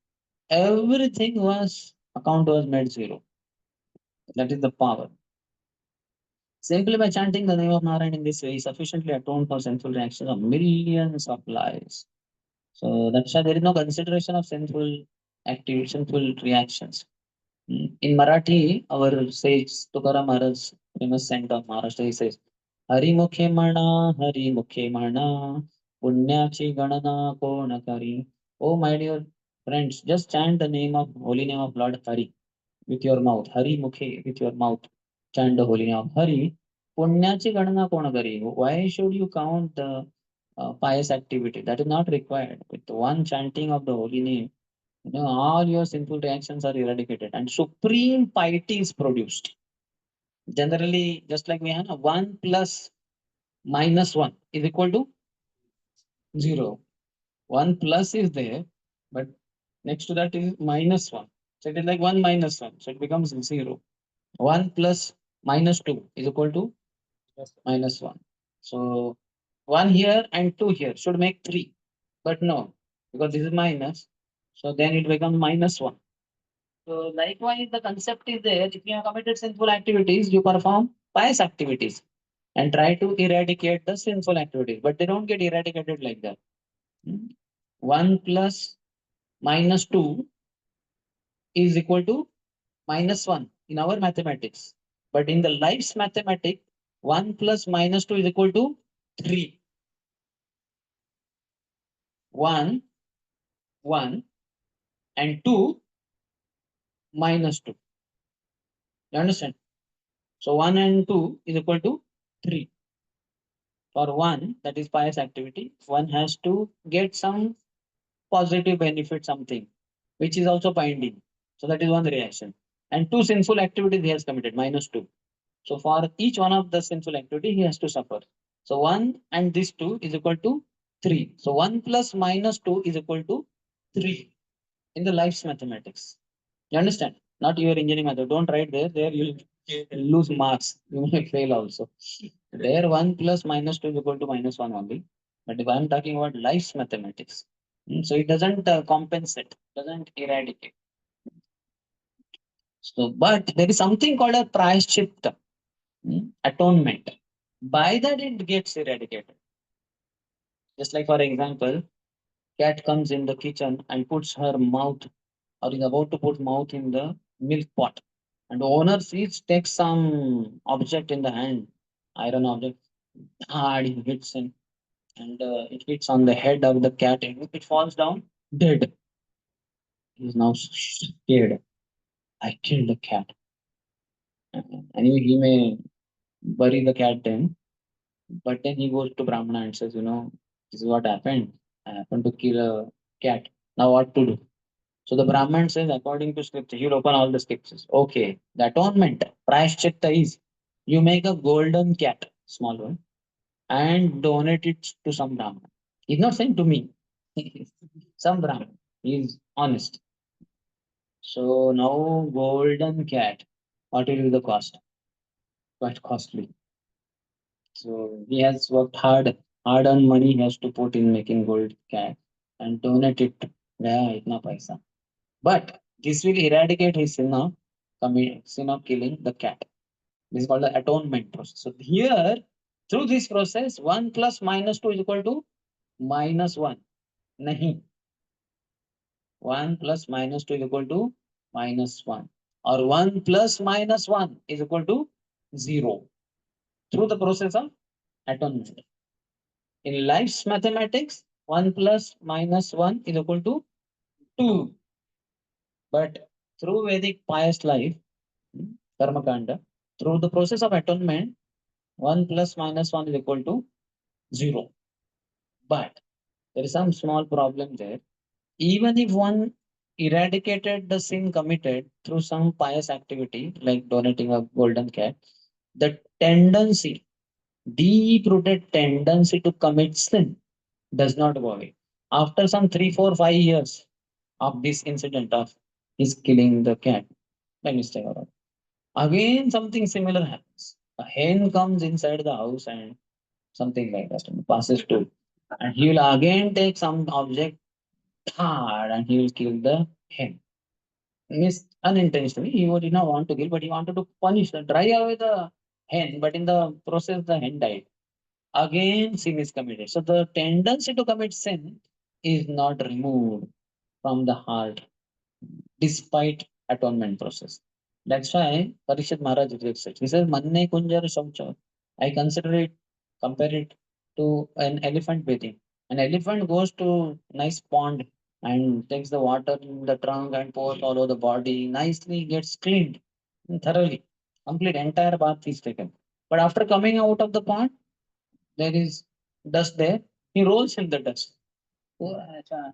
Everything was, account was made zero. That is the power. Simply by chanting the name of Narayan in this way, he sufficiently atoned for sinful reactions of millions of lives. So that's why there is no consideration of sinful reactions. In Marathi, our sage Tukaram Maharaj, famous saint of Maharashtra, he says, Hari Mukhe Mana, Hari Mukhe Mana, Punyachi Ganana Kona Kari. Oh, my dear friends, just chant the holy name of Lord Hari with your mouth. Hari Mukhe with your mouth. Chant the holy name of Hari. Punyachi Ganana Kona Kari. Why should you count the pious activity? That is not required. With one chanting of the holy name, all your sinful reactions are eradicated and supreme piety is produced. Generally, just like we have 1 plus minus 1 is equal to 0. 1 plus is there, but next to that is minus 1. So it is like 1 minus 1. So it becomes 0. 1 plus minus 2 is equal to minus 1. So 1 here and 2 here should make 3. But no, because this is minus. So then it becomes minus 1. So likewise, the concept is there. If you have committed sinful activities, you perform pious activities and try to eradicate the sinful activities, but they don't get eradicated like that. Hmm. 1 plus minus 2 is equal to minus 1 in our mathematics. But in the life's mathematics, 1 plus minus 2 is equal to 3. 1, 1, and 2 minus 2. You understand? So 1 and 2 is equal to 3. For one, that is pious activity, one has to get some positive benefit, something which is also binding. So that is one reaction. and two sinful activities he has committed, minus two. So for each one of the sinful activity, he has to suffer. So one and this two is equal to three. So one plus minus two is equal to three in the life's mathematics. You understand? Not your engineering method. Don't write there. There you'll lose marks. You may fail also. There one plus minus two is equal to minus one only. But if I'm talking about life's mathematics, so it doesn't compensate, doesn't eradicate. So, but there is something called a prayashchitta, atonement. By that it gets eradicated. Just like for example, cat comes in the kitchen and puts her mouth or is about to put mouth in the milk pot. And the owner sees, takes some object in the hand, iron object, hard, he hits him, and it hits on the head of the cat, and it falls down dead. He is now scared. I killed the cat. Anyway, he may bury the cat then, but then he goes to Brahmana and says, this is what happened. I happened to kill a cat. Now what to do? So the Brahman says, according to scripture, he'll open all the scriptures. Okay, the atonement, prayashchitta is you make a golden cat, small one, and donate it to some Brahman. He's not saying to me, some Brahman. He's honest. So now golden cat, what will be the cost? Quite costly. So he has worked hard earned money he has to put in making gold cat and donate it. Yeah, itna paisa. But this will eradicate his sin of killing the cat. This is called the atonement process. So here, through this process, 1 plus minus 2 is equal to minus 1. Nahi. 1 plus minus 2 is equal to minus 1. Or 1 plus minus 1 is equal to 0. Through the process of atonement. In life's mathematics, 1 plus minus 1 is equal to 2. But through Vedic pious life, karma kanda, through the process of atonement, 1 plus minus 1 is equal to 0. But there is some small problem there. Even if one eradicated the sin committed through some pious activity, like donating a golden cat, the tendency, deep rooted tendency to commit sin does not go away. After some 3, 4, 5 years of this incident of his killing the cat by mistake, or again something similar happens. A hen comes inside the house and something like that passes to, and he will again take some object hard and he will kill the hen. Miss unintentionally, he did not want to kill, but he wanted to punish the drive away the hen, but in the process the hen died. Again, sin is committed. So the tendency to commit sin is not removed from the heart despite atonement process. That's why Parishad Maharaj rejects it. He says, Manne Kunjar Shaucha. I consider it, compare it to an elephant bathing. An elephant goes to nice pond and takes the water in the trunk and pours all over the body, nicely gets cleaned thoroughly. Complete entire bath is taken. But after coming out of the pond, there is dust there. He rolls in the dust. Oh, acha.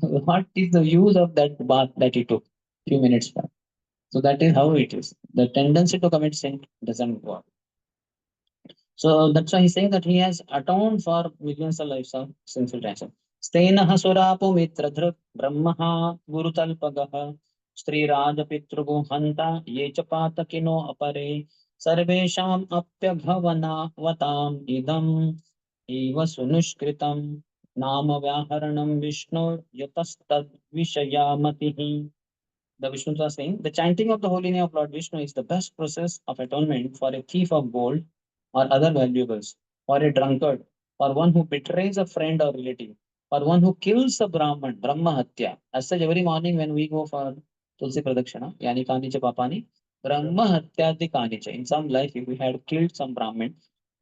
What is the use of that bath that he took few minutes back? So that is how it is. The tendency to commit sin doesn't work. So that's why he's saying that he has atoned for millions of lives of sinful transactions. Stenaha surapo mitradhruk brahmaha gurutalpagaha स्त्रीराजपितृगो हन्ता ये च पातकिनो अपरे सर्वेषाम् अप्यघवनावताम् इदम् इव सुनिष्कृतम् नाम व्याहरणं विष्णु यतस्तद्विषया मतिः. The Vishnu was saying, the chanting of the holy name of Lord Vishnu is the best process of atonement for a thief of gold or other valuables, for a drunkard, for one who betrays a friend or relative, for one who kills a Brahman, Brahma Hatya. As such, every morning when we go for Tulsi Pradakshina, Yani Kani Cha Papani, Brahma Hatya Di Kani Cha. In some life, if we had killed some Brahmin,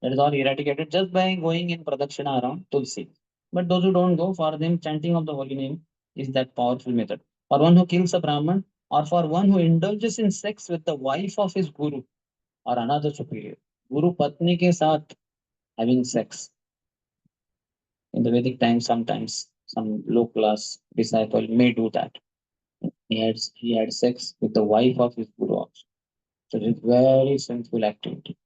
that is all eradicated just by going in Pradakshina around Tulsi. But those who don't go, for them, chanting of the holy name is that powerful method. For one who kills a Brahman, or for one who indulges in sex with the wife of his guru or another superior. Guru Patni ke saath having sex. In the Vedic times, sometimes some low class disciple may do that. He had sex with the wife of his guru also. So it is very sinful activity.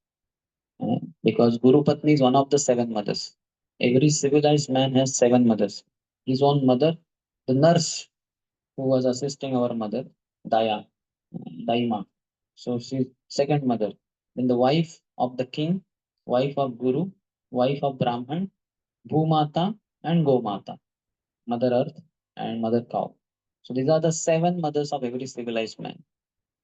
Because Guru Patni is one of the seven mothers. Every civilized man has seven mothers. His own mother, the nurse who was assisting our mother, Daya, Daima. So she's second mother. Then the wife of the king, wife of Guru, wife of Brahman, Bhumata and Gomata, Mother Earth and Mother Cow. So these are the seven mothers of every civilized man.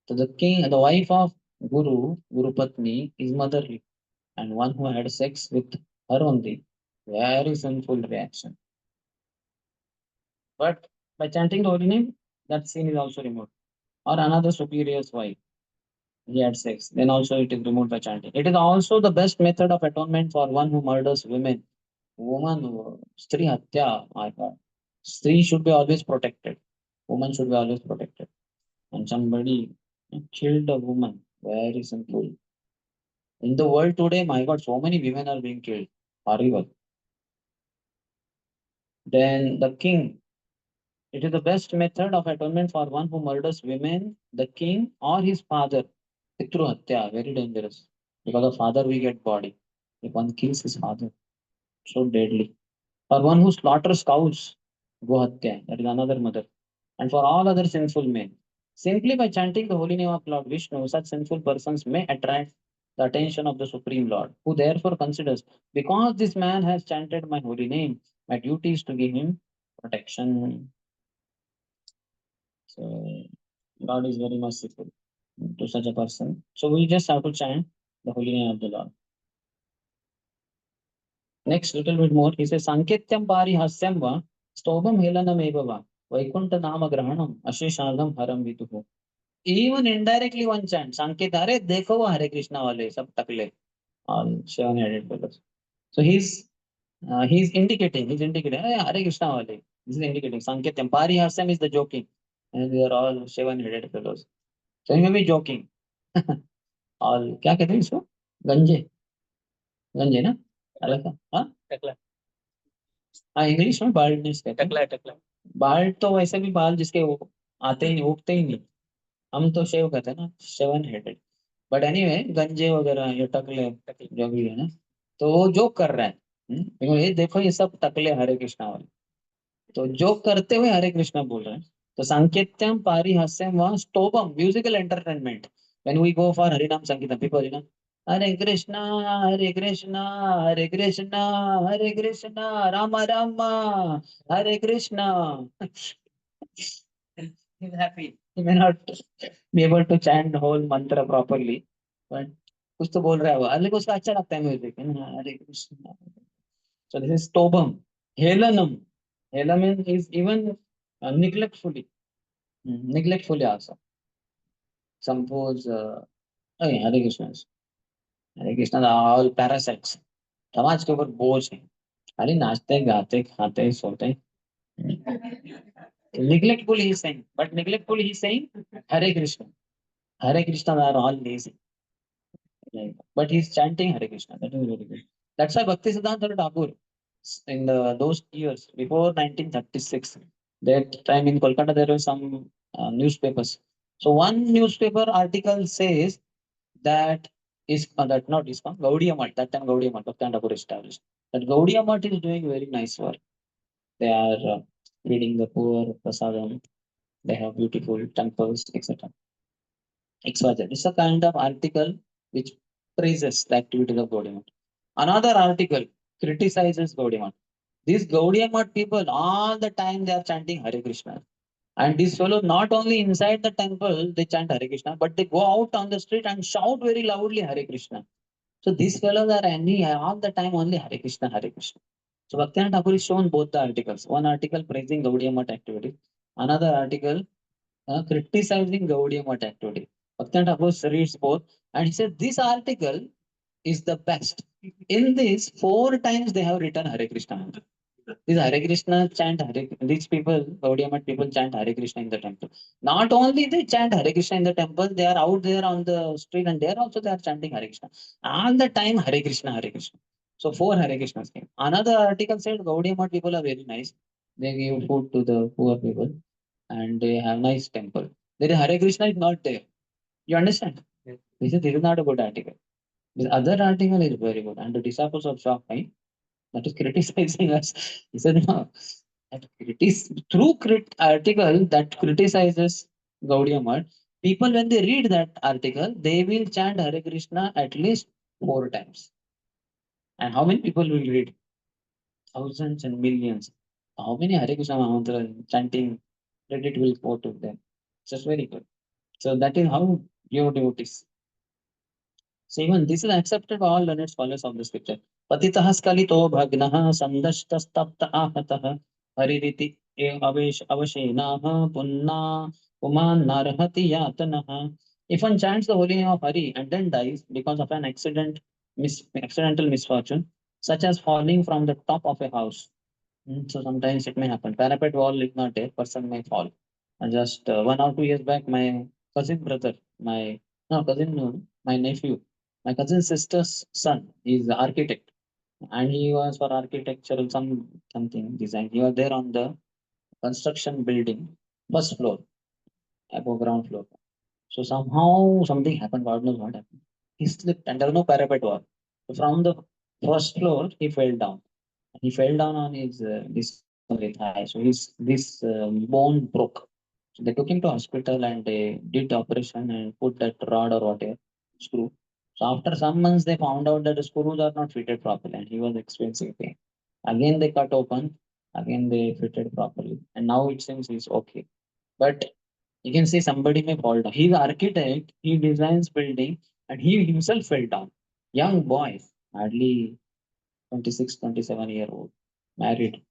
So the king, the wife of Guru Patni, is motherly, and one who had sex with her only, very sinful reaction. But by chanting the holy name, that sin is also removed. Or another superior's wife, he had sex, then also it is removed by chanting. It is also the best method of atonement for one who murders women. Woman, Stri Hatya, my God. Stri should be always protected. Woman should be always protected. And somebody killed a woman, very simple. In the world today, my God, so many women are being killed. Horrible. Then the king. It is the best method of atonement for one who murders women, the king, or his father. Pitru Hatya, very dangerous. Because of father, we get body. If one kills his father, so deadly. For one who slaughters cows, Go Hatya, that is another mother. And for all other sinful men. Simply by chanting the holy name of Lord Vishnu, such sinful persons may attract the attention of the Supreme Lord, who therefore considers, because this man has chanted my holy name, my duty is to give him protection. So God is very merciful to such a person. So we just have to chant the holy name of the Lord. Next, little bit more. He says, Sanketyam pari hasyam va, stobam helanam eva va, vaikunta nama grahanam, ashishadam haram vituhu. Even indirectly one chant, Sanket, Hare, dekho wo Hare Krishna wale, sab takle, all seven-headed fellows. So he's indicating, hey, Hare Krishna wale. This is indicating. Sanketyam pari hasyam is the joking. And they are all seven-headed fellows. So he may be joking. और क्या कहते हैं इसको गंजे गंजे ना अलग हाँ टकला हाँ इंग्लिश में बाल्डनेस कहते हैं टकला टकला बाल्ड तो वैसे भी बाल जिसके वो आते ही नहीं उगते ही नहीं हम तो शेव कहते हैं ना सेवन हेडेड बट एनीवे गंजे वगैरह ये टकले जो भी है ना तो वो जोक कर रहा है ये देखो ये सब टकले हरे कृष्णा वाले तो जो करते हुए हरे कृष्णा बोल रहे हैं तो सांकेत्यम पारिहास्यम वह स्तोभम musical entertainment when we go for हरिनाम संगीतम people you know Hare Krishna Hare Krishna Hare Krishna Hare Krishna Ram Ram Hare Krishna he's happy he may not be able to chant the whole mantra properly but कुछ तो बोल रहा है वो अलग उसका अच्छा लगता है music Hare Krishna so this is stobam helanam Helaman is even neglectfully, neglectfully also. Suppose, oh, Hare Krishna, Hare Krishna are all parasites. समाज के ऊपर बोझ है खाली नाचते गाते खाते सोते neglectfully he's saying but neglectfully he's saying Hare Krishna are all lazy. But he's chanting Hare Krishna. That is very good. That's why Bhakti Siddhanta Thakur, in those years before 1936, that time in Kolkata, there were some newspapers. So one newspaper article says that is that not ISKCON, Gaudiya Math, that time Gaudiya Math, Bhakti Thakur established. That Gaudiya Math is doing very nice work. They are feeding the poor, prasadam, they have beautiful temples, etc. XYZ. It's a kind of article which praises the activities of Gaudiya Math. Another article criticizes Gaudiya Math. These Gaudiya Math people, all the time they are chanting Hare Krishna. And these fellows, not only inside the temple, they chant Hare Krishna, but they go out on the street and shout very loudly Hare Krishna. So these fellows are angry all the time only Hare Krishna, Hare Krishna. So Bhaktivinoda Thakur is shown both the articles. One article praising Gaudiya Math activity, another article criticizing Gaudiya Math activity. Bhaktivinoda Thakur reads both and he said this article is the best. In this, four times they have written Hare Krishna mantra. These Hare Krishna chant Hare. These people, Gaudiya Math people chant Hare Krishna in the temple. Not only they chant Hare Krishna in the temple, they are out there on the street and there also they are chanting Hare Krishna. All the time Hare Krishna, Hare Krishna. So four Hare Krishnas came. Another article said Gaudiya Math people are very nice. They give food to the poor people. and they have nice temple. There is Hare Krishna is not there. You understand? Yes. This is not a good article. The other article is very good, and the disciples of Shafi that is criticizing us. He said, no, that through article that criticizes Gaudiya Math, people when they read that article, they will chant Hare Krishna at least 4 times. And how many people will read? Thousands and millions. How many Hare Krishna mantra chanting credit will go to them? Just very good. So that is how your devotees. So even this is accepted by all learned scholars of the scripture. Patitah skalito bhagnah sandashtastapta ahatah haririti avashenaha punna puman narhati yatanah. If one chants the holy name of Hari and then dies because of an accidental misfortune, such as falling from the top of a house. So sometimes it may happen. Parapet wall is not there, person may fall. And just 1 or 2 years back, my cousin brother, my no cousin, no, my nephew, my cousin sister's son, is the architect, and he was for architectural something design. He was there on the construction building, first floor, above ground floor. So somehow something happened. God knows what happened. He slipped, and there was no parapet wall. So from the first floor, he fell down. He fell down on his this only thigh. So this bone broke. So they took him to hospital and they did the operation and put that rod or whatever screw. So after some months, they found out that the screws are not fitted properly, and he was experiencing pain. Again, they cut open. Again, they fitted properly, and now it seems he's okay. But you can see somebody may fall down. He's architect. He designs building, and he himself fell down. Young boy, hardly 26, 27 year old, married.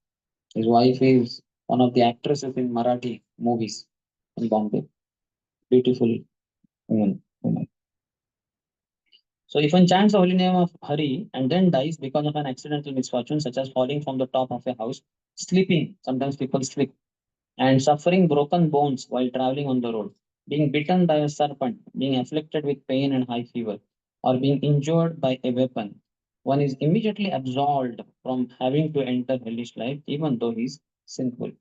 His wife is one of the actresses in Marathi movies in Bombay. Beautiful woman. So if one chants the holy name of Hari and then dies because of an accidental misfortune, such as falling from the top of a house, sleeping, sometimes people sleep, and suffering broken bones while traveling on the road, being bitten by a serpent, being afflicted with pain and high fever, or being injured by a weapon, one is immediately absolved from having to enter hellish life, even though he is sinful.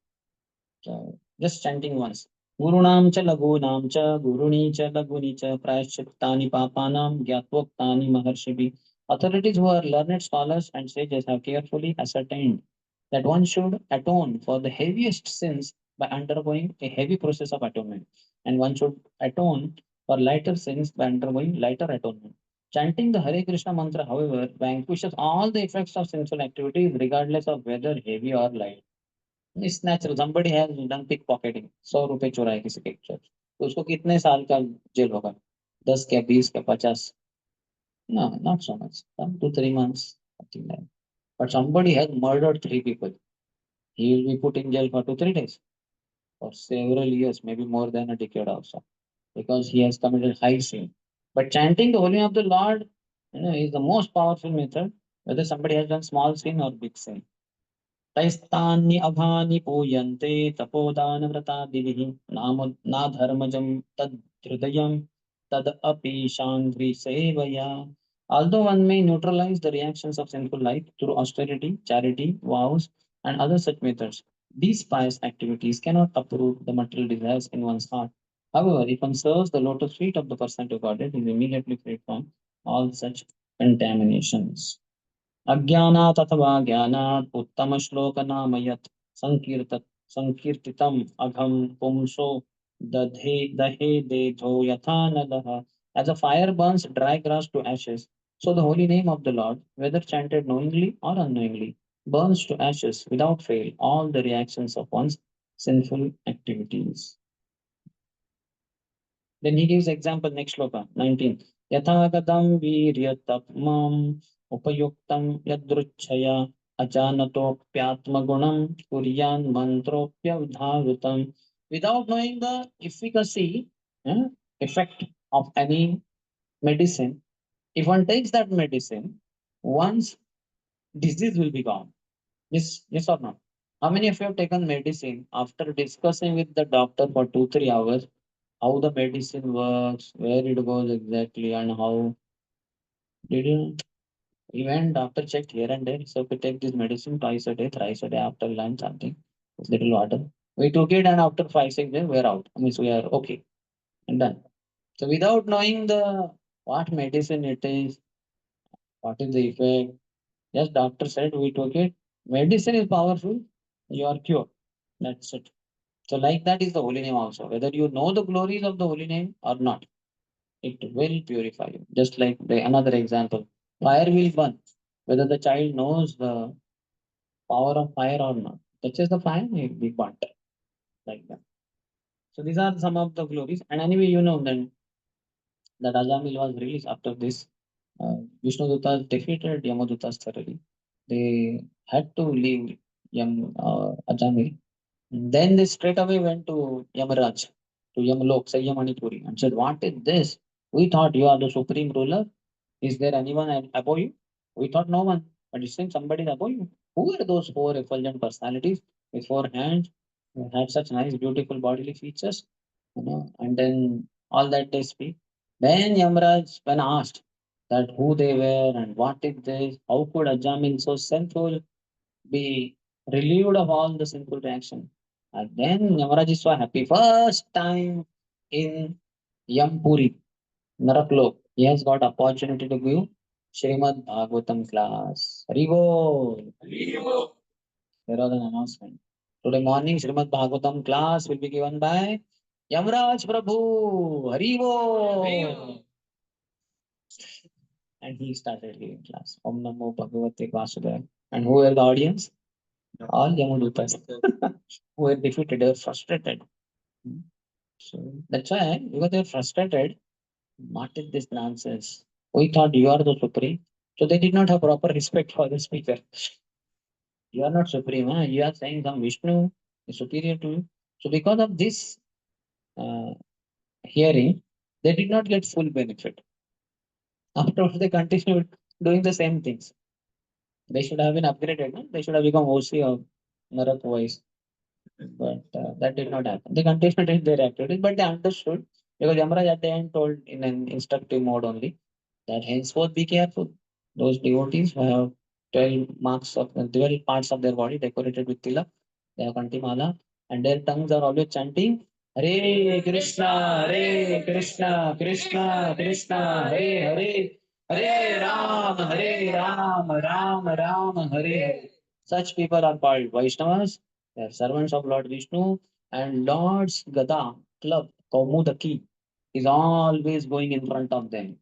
So just chanting once. Gurunam cha lagunam cha guruni cha laguni cha prayaschittani papanam gyatvoktani maharshibi. Authorities who are learned scholars and sages have carefully ascertained that one should atone for the heaviest sins by undergoing a heavy process of atonement, and one should atone for lighter sins by undergoing lighter atonement. Chanting the Hare Krishna mantra, however, vanquishes all the effects of sinful activities, regardless of whether heavy or light. It's natural somebody has done pickpocketing 100 रुपए चुराए किसी के church तो उसको कितने साल का jail होगा 10 क्या 20 क्या 50 no not so much 2 3 months something like that. But somebody has murdered 3 people, he will be put in jail for 2 3 days for several years, maybe more than a decade also, because he has committed high sin. But chanting the holy name of the Lord, is the most powerful method, whether somebody has done small sin or big sin. तैस्तान्यभानि पूयन्ते तपोदानव्रतादिभिः नाम नाधर्मजं तद्धृदयं तदपि शाङ्घ्रिसेवया. Although one may neutralize the reactions of sinful life through austerity, charity, vows, and other such methods, these pious activities cannot uproot the material desires in one's heart. However, if one serves the lotus feet of the person to God, he is immediately freed from all such contaminations. अज्ञानात् अथवा ज्ञानात् उत्तमश्लोकनाम यत् संकीर्तितम् अघं पुंसो दहे देधो यथा नलः. As a fire burns dry grass to ashes, so the holy name of the Lord, whether chanted knowingly or unknowingly, burns to ashes without fail all the reactions of one's sinful activities. Then he gives example next shloka 19. Yathagatam viryatapmam upayuktam yadruchaya ajanatopyatma gunam kuryan mantropya udharutam. Without knowing the efficacy, effect of any medicine, if one takes that medicine, one's disease will be gone. Yes or no? How many of you have taken medicine after discussing with the doctor for 2 3 hours how the medicine works, where it goes exactly, and how did you even doctor checked here and there. So if you take this medicine twice a day, thrice a day after lunch, something with little water. We took it, and after 5, 6 days, we're out. I mean, we are okay and done. So without knowing the what medicine it is, what is the effect, just doctor said we took it. Medicine is powerful. You are cured. That's it. So like that is the holy name also. Whether you know the glories of the holy name or not, it will purify you. Just like another example, fire will burn. Whether the child knows the power of fire or not, touches the fire, it will be burnt like that. So these are some of the glories. And anyway, you know then that Ajamil was released after this. Vishnudutas defeated Yamadutas thoroughly. They had to leave Ajamil. Then they straight away went to Yamaraj, to Yamalok, Sayyamanipuri, and said, "What is this? We thought you are the supreme ruler. Is there anyone above you? We thought no one, but it seems somebody is above you. Who are those four effulgent personalities with four hands, who had such nice, beautiful bodily features? And then all that they speak. Then Yamraj, when asked that who they were and what is this, how could Ajamil so sinful be relieved of all the sinful reaction? And then Yamaraj is so happy. First time in Yampuri, Naraklok, he has got opportunity to give Srimad Bhagavatam class. Haribo. There was an announcement. Today morning, Srimad Bhagavatam class will be given by Yamraj Prabhu. Haribo. And he started giving class. Om Namo Bhagavate Vasudevaya. And who were the audience? All Yamadutas. Who were defeated, they were frustrated. So that's why, because they were frustrated, what is this nonsense? We thought you are the supreme. So they did not have proper respect for the speaker. You are not supreme. Huh? You are saying some Vishnu is superior to you. So because of this uh, hearing, they did not get full benefit. Afterwards, they continued doing the same things. They should have been upgraded. No? They should have become OC of Narak voice. But that did not happen. They continued in their activities, but they understood because Yamaraj at the end told in an instructive mode only that henceforth be careful. Those devotees who have 12 parts of their body decorated with tilak, they have kantimala, and their tongues are always chanting Hare Krishna, Hare Krishna, Krishna Krishna, Hare Hare, Hare Ram, Hare Ram, Ram Ram, Hare Hare. Such people are called Vaishnavas. They are servants of Lord Vishnu, and Lord's Gada club, Kaumudaki, is always going in front of them.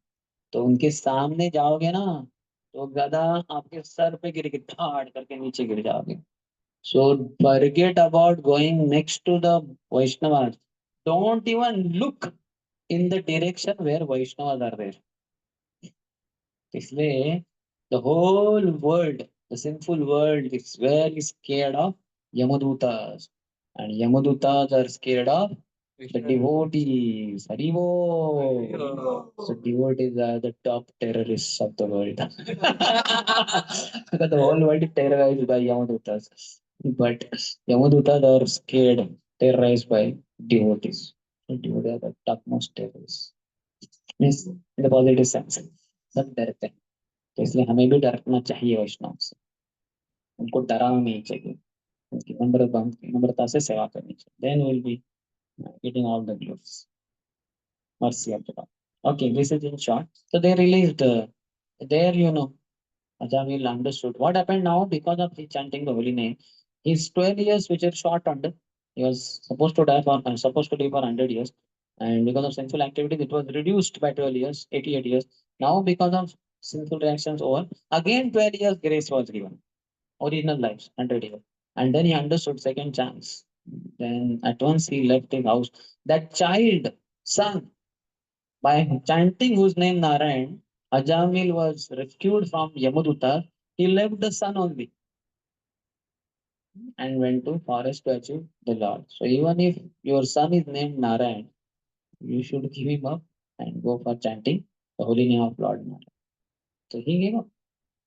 तो उनके सामने जाओगे ना तो गधा आपके sir पे गिर के ठाड़ करके नीचे गिर जाओगे. So forget about going next to the Vaishnavas. Don't even look in the direction where Vaishnavas are there. इसलिए the whole world, the sinful world is very scared of Yamadutas. And Yamadutas are scared of the devotees. Haribo. So devotees are the top terrorists of the world. Because the whole world is terrorized by Yamadutas. But Yamadutas are scared, terrorized by devotees. So devotees are the topmost terrorists. Means in the positive sense. सब डरते हैं. तो इसलिए हमें भी डरना चाहिए वैष्णव से. उनको डराना नहीं चाहिए. उनकी नम्रता से सेवा करनी चाहिए. Then we'll be getting all the glories. Mercy of the Lord. Okay, this is in short. So they released there, Ajamil understood what happened now because of his chanting the holy name. His 12 years, which are shortened, he was supposed to live for 100 years. And because of sinful activities, it was reduced by 12 years, 88 years. Now, because of sinful reactions over, again 12 years grace was given. Original lives, 100 years. And then he understood second chance. Then at once he left his house. That child, son, by chanting whose name Narayan, Ajamil was rescued from Yamaduta. He left the sun only and went to forest to achieve the Lord. So even if your son is named Narayan, you should give him up and go for chanting the holy name of Lord Narayan. So he gave up.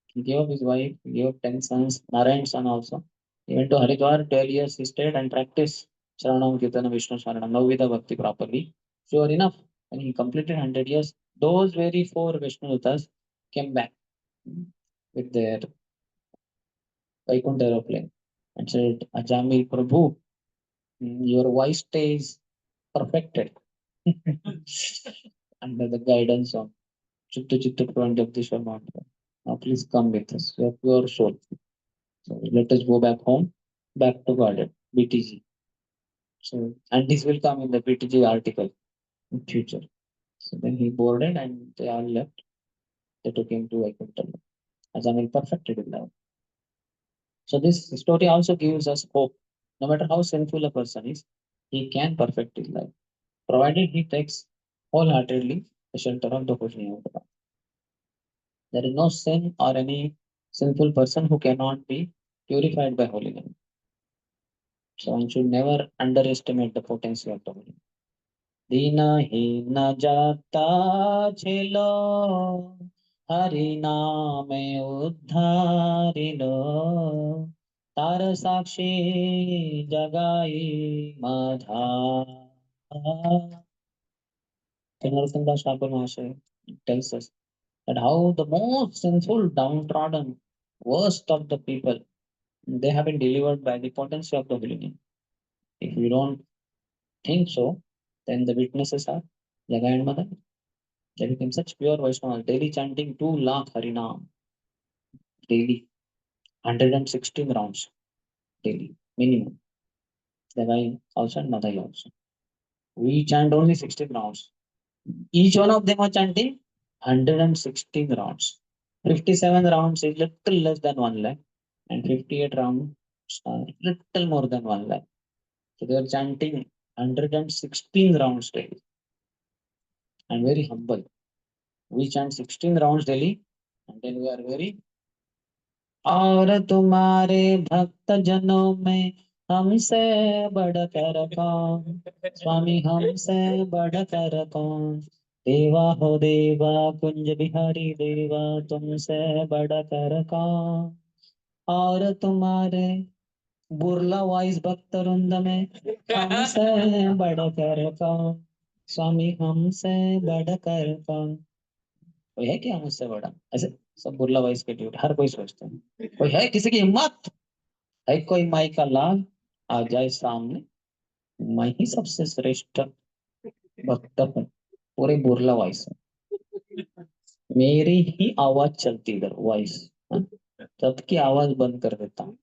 He gave up his wife, he gave up 10 sons, Narayan's son also. He went to Haridwar, 12 years he stayed and practiced Sharanam Kirtana Vishnu Sharanam, Navvida Bhakti properly. Sure enough, when he completed 100 years, those very four Vishnudutas came back with their Vaikuntha aeroplane and said, Ajamil Prabhu, Your voice stays perfected under the guidance of Chittu Chittu Jagdishwar Mahaprabhu. Now please come with us, your pure soul. So let us go back home, back to garden, BTG. So and this will come in the BTG article in future. So then he boarded and they all left. They took him to Vaikuntha. Ajamil perfected in love. So this story also gives us hope. No matter how sinful a person is, he can perfect his life, provided he takes wholeheartedly the shelter of the Holy Name. There is no sin or any sinful person who cannot be purified by holy name. So one should never underestimate the potency of the holy name. दीनहीन जाता छिलो हरि नामे उद्धारिलो तार साक्षी जगाई Madha Narottam Thakur Mahasaya tells us that how the most sinful, downtrodden, worst of the people, they have been delivered by the potency of the holy name. If you don't think so, then the witnesses are Jaga and Mother. They became such pure Vaishnavas, daily chanting 2 lakh Harinam daily, 116 rounds daily, minimum. Jagai also and Madai also. We chant only 16 rounds. Each one of them are chanting 116 rounds. 57 rounds is little less than 1 lakh, and 58 rounds are little more than 1 lakh. So they are chanting 116 rounds daily and very humble. We chant 16 rounds daily and then we are very और तुम्हारे भक्त जनों में हमसे बढ़कर कौन स्वामी हमसे बढ़कर कौन देवा हो देवा कुंज बिहारी देवा तुमसे बढ़कर कौन और तुम्हारे बुर्ला वाइस भक्त वृंद में हमसे बढ़कर कौन स्वामी हमसे बढ़कर कौन कोई है क्या मुझसे बड़ा ऐसे सब बुर्ला वाइस के ड्यूट हर कोई सोचता है कोई है किसी की हिम्मत है कोई माई का लाल आ जाए सामने मैं ही सबसे श्रेष्ठ भक्त हूँ पूरे बुर्ला वाइस मेरी ही आवाज चलती इधर वॉइस सबकी आवाज बंद कर देता हूँ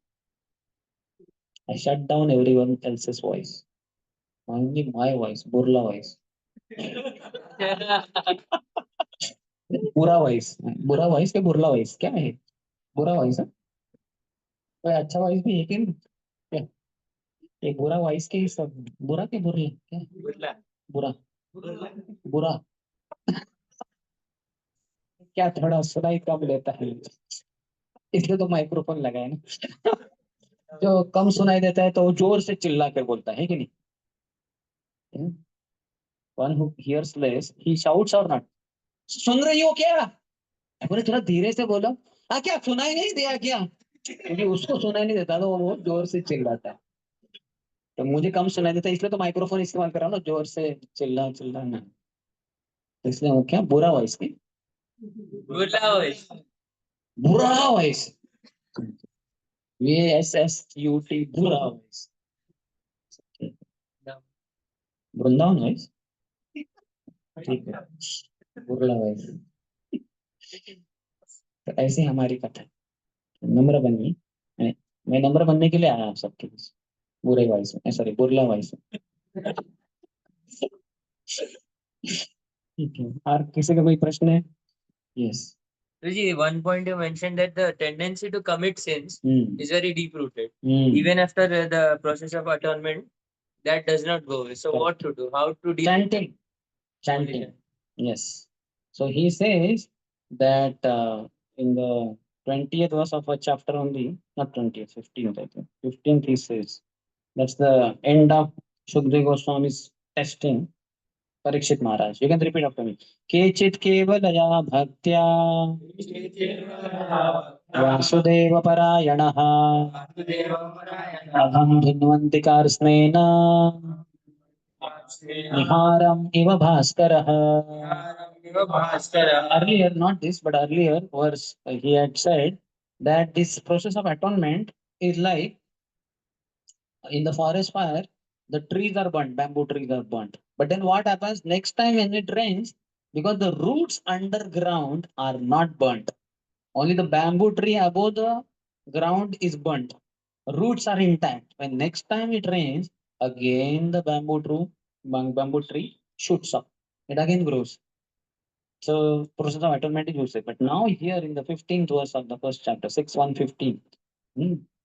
I shut down everyone else's voice only my voice Burla voice बुरा वॉइस बुरा वॉइस के बुर्ला वॉइस क्या है बुरा वॉइस है कोई अच्छा वॉइस भी है कि नहीं क्या? एक बुरा वॉइस के सब बुरा के बुरला क्या बुरा बुरा क्या थोड़ा सुनाई कम देता है इसलिए तो माइक्रोफोन लगाया ना जो कम सुनाई देता है तो वो जोर से चिल्ला कर बोलता है कि नहीं one who hears less he shouts और नॉट सुन रही हो क्या बोले थोड़ा धीरे से बोलो हाँ क्या सुनाई नहीं दिया क्या क्योंकि उसको सुनाई नहीं देता तो वो जोर से चिल्लाता है तो मुझे कम सुनाई देता है इसलिए तो माइक्रोफोन इस्तेमाल कर रहा हूँ ना जोर से चिल्ला ना तो इसलिए वो क्या बुरा वॉइस की बुरा वॉइस VSSUT बुरा वॉइस वृंदावन वॉइस ठीक है बुरा वॉइस तो ऐसे हमारी कथा है नम्र बनिए मैं नम्र बनने के लिए आया आप सबके बीच बुरे वॉइस में सॉरी बुरला वॉइस में ठीक है और किसी का कोई प्रश्न है yes Ruji, one point you mentioned that the tendency to commit sins hmm is very deep rooted. Hmm Even after the process of atonement, that does not go away. So, what to do? How to deal with chanting chanting yes so he says that in the 20th verse of a chapter only not 20th 15th I think 15th he says that's the end of Shukdev Goswami's testing Parikshit Maharaj. You can repeat after me. केचित् केवलया भक्त्या वासुदेव परायणः अहं धिन्वन्ति कार्स्नेन निहारम् इव भास्करः. Earlier, not this, but earlier verse, he had said that this process of atonement is like in the forest fire, The trees are burnt, bamboo trees are burnt. But then what happens next time when it rains? Because the roots underground are not burnt. Only the bamboo tree above the ground is burnt. Roots are intact. When next time it rains, again the bamboo tree shoots up. It again grows. So process of atonement is used. But now here in the 15th verse of the first chapter, 6:115,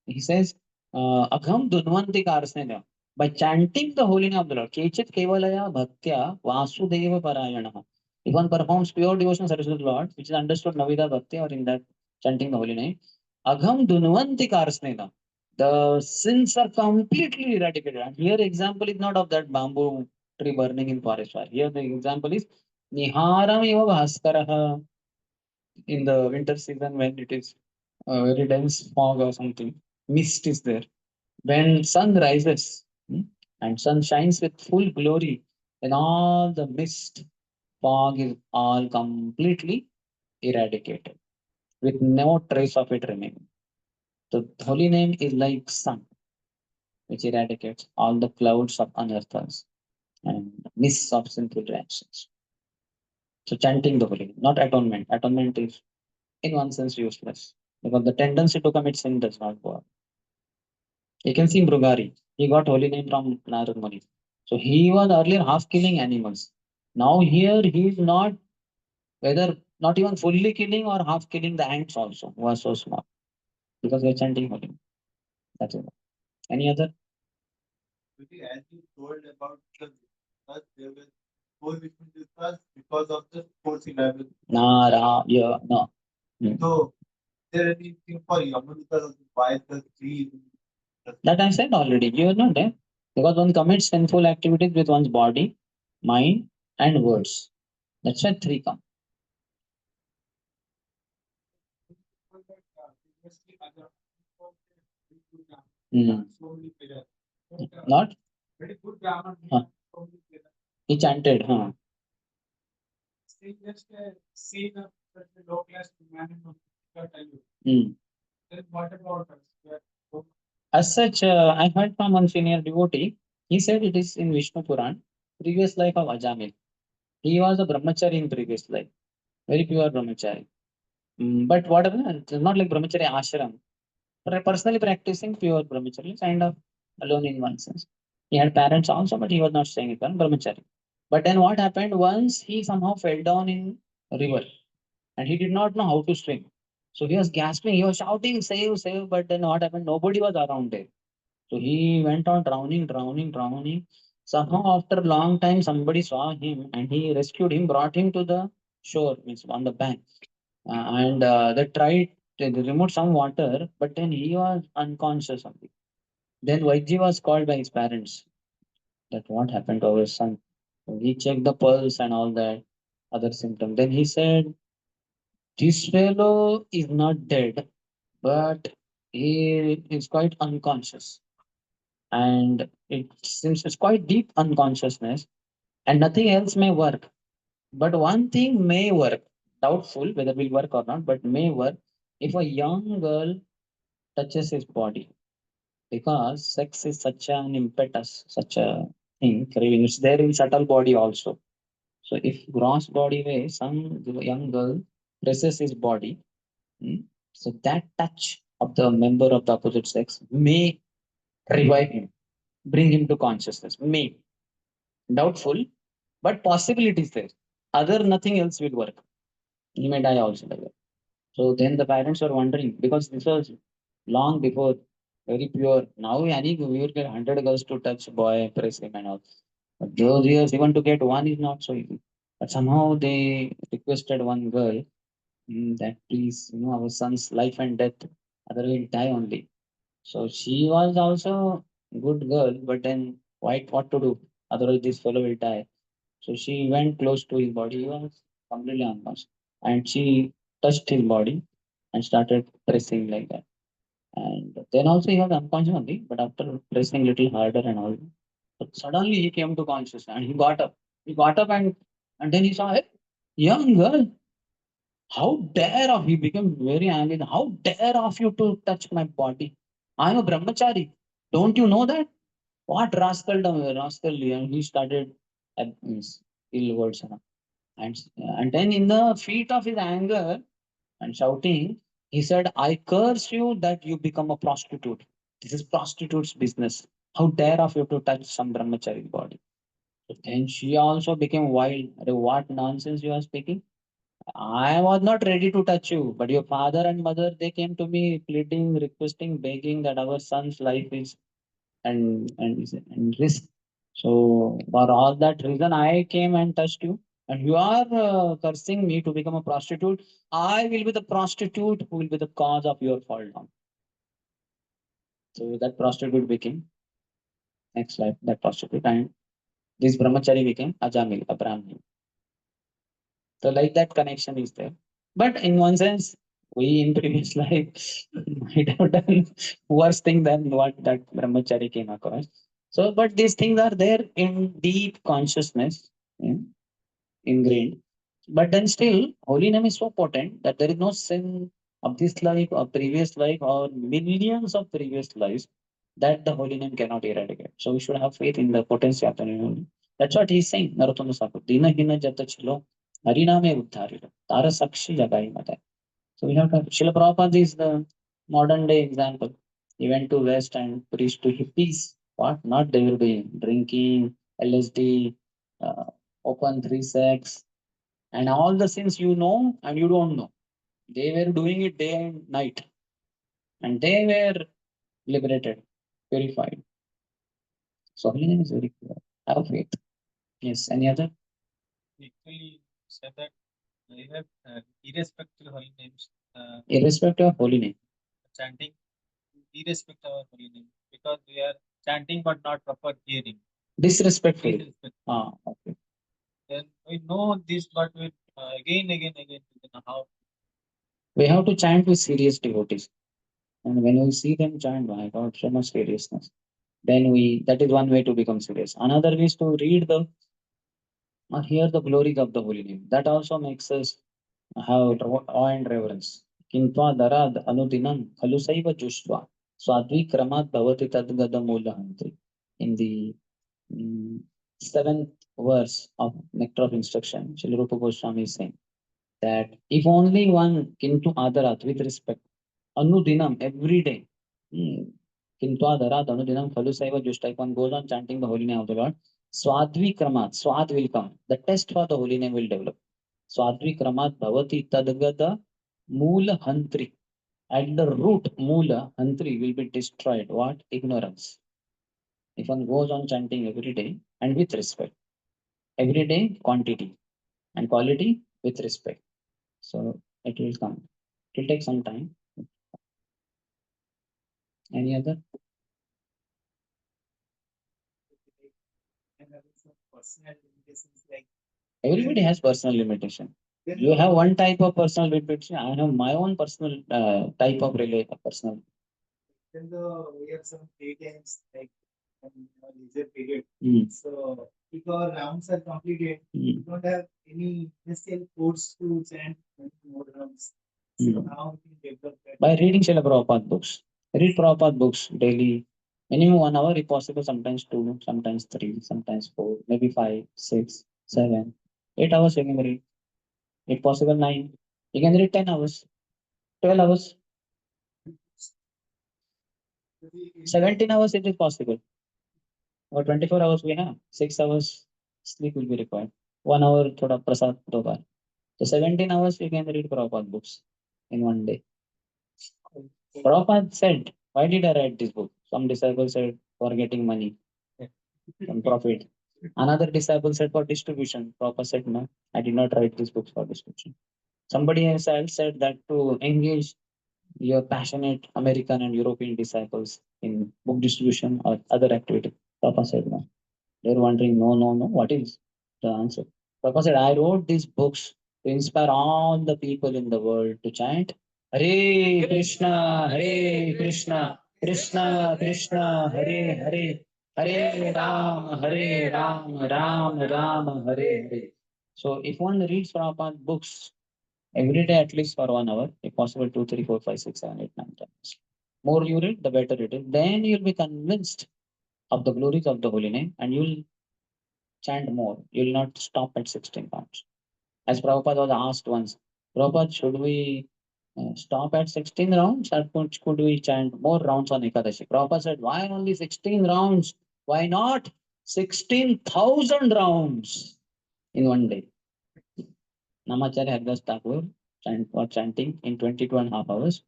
he says, Agham Dunvanti Karsneda. By chanting the holy name of the Lord, Kechit Kevalaya Bhaktya Vasudeva Parayana. If one performs pure devotional service to the Lord, which is understood Navida Bhakti or in that chanting the holy name, Agham Dunvanti Karsneda. The sins are completely eradicated. And here example is not of that bamboo tree burning in forest fire. Here the example is Niharam eva Bhaskaraha in the winter season when it is very dense fog or something. Mist is there. When sun rises and sun shines with full glory, then all the mist, fog is all completely eradicated with no trace of it remaining. The holy name is like sun, which eradicates all the clouds of unearthers and mists of sinful reactions. So chanting the holy name, not atonement. Atonement is in one sense useless because the tendency to commit sin does not go up. You can see Brugari. He got holy name from Narad Muni. So he was earlier half killing animals. Now here he is not whether not even fully killing or half killing the ants also who are so small because they're chanting holy name. That's it. Any other? As you told about the discuss, there was four which we discussed because of the force 11. Nara, yeah, no. So, is there anything for Yamuna why the three? That I said already. You are not there. Because one commits sinful activities with one's body, mind, and words. That's why three come. Hmm. Not? Huh. He chanted, huh? Hmm. As such, I heard from one senior devotee. He said it is in Vishnu Puran, previous life of Ajamil. He was a brahmachari in previous life, very pure brahmachari. But whatever, it's not like brahmachari ashram. Personally practicing pure brahmacharya, kind of alone in one sense. He had parents also, but he was not staying with them, brahmachari. But then what happened once he somehow fell down in a river and he did not know how to swim. So he was gasping, he was shouting, save, save. But then what happened? Nobody was around there. So he went on drowning, drowning, drowning. Somehow after a long time, somebody saw him and he rescued him, brought him to the shore, means on the bank. And they tried, they removed some water, but then he was unconscious only. Then Vaidji was called by his parents that what happened to our son. So he checked the pulse and all that other symptom. Then he said, this fellow is not dead, but he is quite unconscious. And it seems it's quite deep unconsciousness and nothing else may work. But one thing may work, doubtful whether will work or not, but may work if a young girl touches his body. Because sex is such an impetus, such a thing, craving. It's there in subtle body also. So if gross body way, some young girl presses his body, hmm, so that touch of the member of the opposite sex may revive him, bring him to consciousness. May. Doubtful, but possibility is there. Other nothing else will work. He may die also like that. So then the parents were wondering because this was long before, very pure. Now any we will get 100 girls to touch boy, press him and all. But those years even to get one is not so easy. But somehow they requested one girl that please, our son's life and death, otherwise he'll die only. So she was also good girl, but then what to do? Otherwise this fellow will die. So she went close to his body. He was completely unconscious. And she touched his body and started pressing like that. And then also he was unconscious only, but after pressing little harder and all, but suddenly he came to consciousness and he got up. He got up and then he saw, hey, young girl, how dare of he became very angry. How dare of you to touch my body? I am a brahmachari. Don't you know that? What rascal, and he started means ill words, and then in the feet of his anger and shouting, he said, "I curse you that you become a prostitute. This is prostitute's business. How dare of you to touch some brahmachari's body?" And she also became wild. "Arey, what nonsense you are speaking? I was not ready to touch you, but your father and mother, they came to me pleading, requesting, begging that our son's life is and risk. So for all that reason, I came and touched you, and you are cursing me to become a prostitute. I will be the prostitute who will be the cause of your fall down." So that prostitute became next life that prostitute, and this brahmachari became Ajamila, a Brahmin. So like that connection is there. But in one sense, we in previous life might have done worse thing than what that brahmachari came across. So, but these things are there in deep consciousness, yeah, ingrained. But then still, holy name is so potent that there is no sin of this life or previous life or millions of previous lives that the holy name cannot eradicate. So we should have faith in the potency of the name. That's what he's saying. Narottama Saku. Dina hina jata chilo. Hariname uddharilo. Tara sakshi jagai mata. So we have to. Srila Prabhupada is the modern day example. He went to West and preached to hippies. What? Not they will be drinking, LSD, uh, open three sex, and all the sins you know and you don't know. They were doing it day and night, and they were liberated, purified. So holiness is very clear. Have faith. Yes. Any other? Actually, said that I have irrespective of holy names. Irrespective of holy name. Chanting irrespective of holy name because we are chanting but not proper hearing. Disrespectful. Disrespectful. Ah, okay. Then we know this, but we again, we don't know how. We have to chant with serious devotees. And when we see them chant, my God, so much seriousness. Then that is one way to become serious. Another is to read the or hear the glories of the holy name. That also makes us have awe and reverence. Kintva darad anudinam khalusaiva jushtva swadvi kramat bhavati tadgada mulahantri. In the mm, seventh verse of Nectar of Instruction, Srila Rupa Goswami is saying that if only one kintu adarat with respect, anudinam every day, mm, kintu adarat anudinam khalusaiva jushtva, if one goes on chanting the holy name of the Lord, swadvi kramat, swad will come. The test for the holy name will develop. Swadvi kramat bhavati tadgada mula hantri. At the root, mula hantri will be destroyed. What? Ignorance. If one goes on chanting every day and with respect, every day quantity and quality with respect. So it will come. It will take some time. Any other? Everybody has personal limitation. You have one type of personal limitation. I have my own personal type of personal. Then we have some free times like leisure period. So if our rounds are completed, we don't have any necessary course to chant more rounds. So how we can develop that? By reading Srila Prabhupada books. Read Prabhupada books daily. Minimum 1 hour if possible, sometimes two, sometimes three, sometimes four, maybe five, six, 7, 8 hours you can read. If possible, 9. You can read 10 hours, 12 hours, 17 hours it is possible. Or 24 hours we have. 6 hours sleep will be required. 1 hour thoda prasad doga. So 17 hours you can read Prabhupada books in one day. Prabhupada said, why did I write this book? Some disciples said for getting money and profit. Another disciple said for distribution. Prabhupada said, no, I did not write this book for distribution. Somebody else said that to engage your passionate American and European disciples in book distribution or other activity. Papa said no. They're wondering, no, no, no, what is the answer? Papa said, I wrote these books to inspire all the people in the world to chant Hare Krishna, Hare Krishna, Krishna Krishna, Hare Hare, Hare Ram, Ram Ram, Hare Hare. So if one reads Prabhupada books every day at least for 1 hour, if possible, 2, 3, 4, 5, 6, 7, 8, 9 times. More you read, the better it is. Then you'll be convinced of the glories of the holy name, and you'll chant more. You'll not stop at 16 rounds. As Prabhupada was asked once, Prabhupada, should we stop at 16 rounds or could we chant more rounds on Ekadashi? Prabhupada said, why only 16 rounds? Why not 16,000 rounds in one day? Namacharya Haridas Thakur was chanting in 22.5 hours,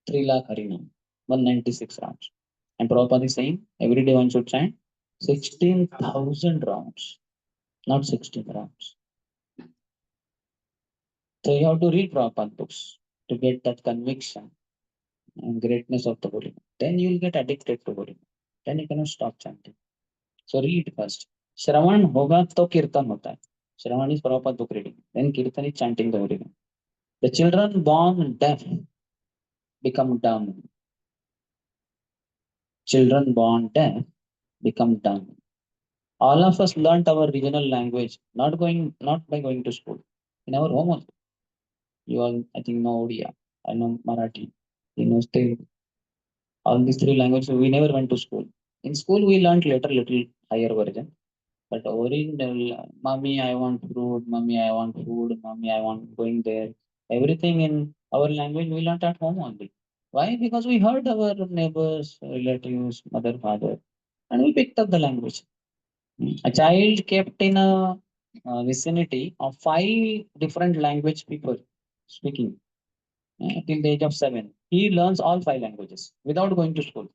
3 lakh Harinam, 196 rounds. And Prabhupada is saying every day one should chant 16,000 rounds, not 16 rounds. So you have to read Prabhupada books to get that conviction and greatness of the holy. Then you will get addicted to holy. Then you cannot stop chanting. So read first. Shravan hoga to kirtan hota hai. Shravan is Prabhupada book reading. Then kirtan is chanting the holy name. The children born deaf become dumb. Children born deaf become dumb. All of us learnt our regional language, not by going to school. In our home also. You all, I think, know Odia. I know Marathi. You know Telugu. All these three languages, we never went to school. In school, we learned little higher version. But original, mommy, I want fruit, mommy, I want food, mommy, I want going there. Everything in our language we learned at home only. Why? Because we heard our neighbors, relatives, mother, father, and we picked up the language. A child kept in a vicinity of 5 different language people speaking till the age of 7. He learns all 5 languages without going to school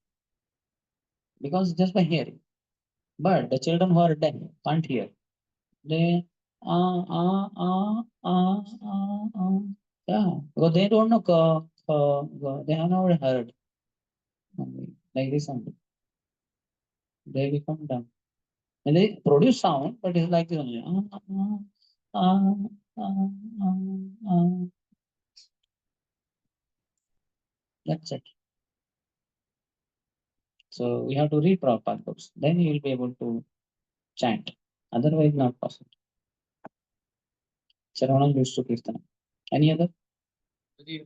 because just by hearing. But the children who are deaf can't hear. They yeah, because they don't know they have never heard like this sound. They become dumb. And they produce sound, but it's like this only. That's it. So we have to read Prabhupada books. Then you will be able to chant. Otherwise, not possible. Shravana used to Kirtana. Any other?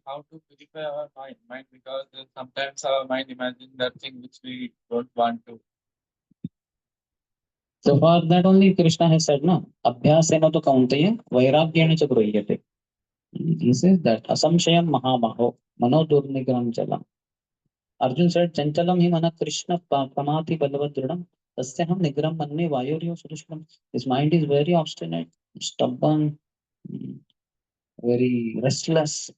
How to purify our mind because sometimes our mind imagines that thing which we don't want to. So for that only Krishna has said, no, abhyasena to kauntaya, vairagyena cha grhyate. He says that asamshayam mahamaho, mano durnigram chala. Arjun said, chanchalam hi mana Krishna pramati balabadridam, tasyaham nigram manne vayuryo sudushram. His mind is very obstinate, stubborn, mm, very restless.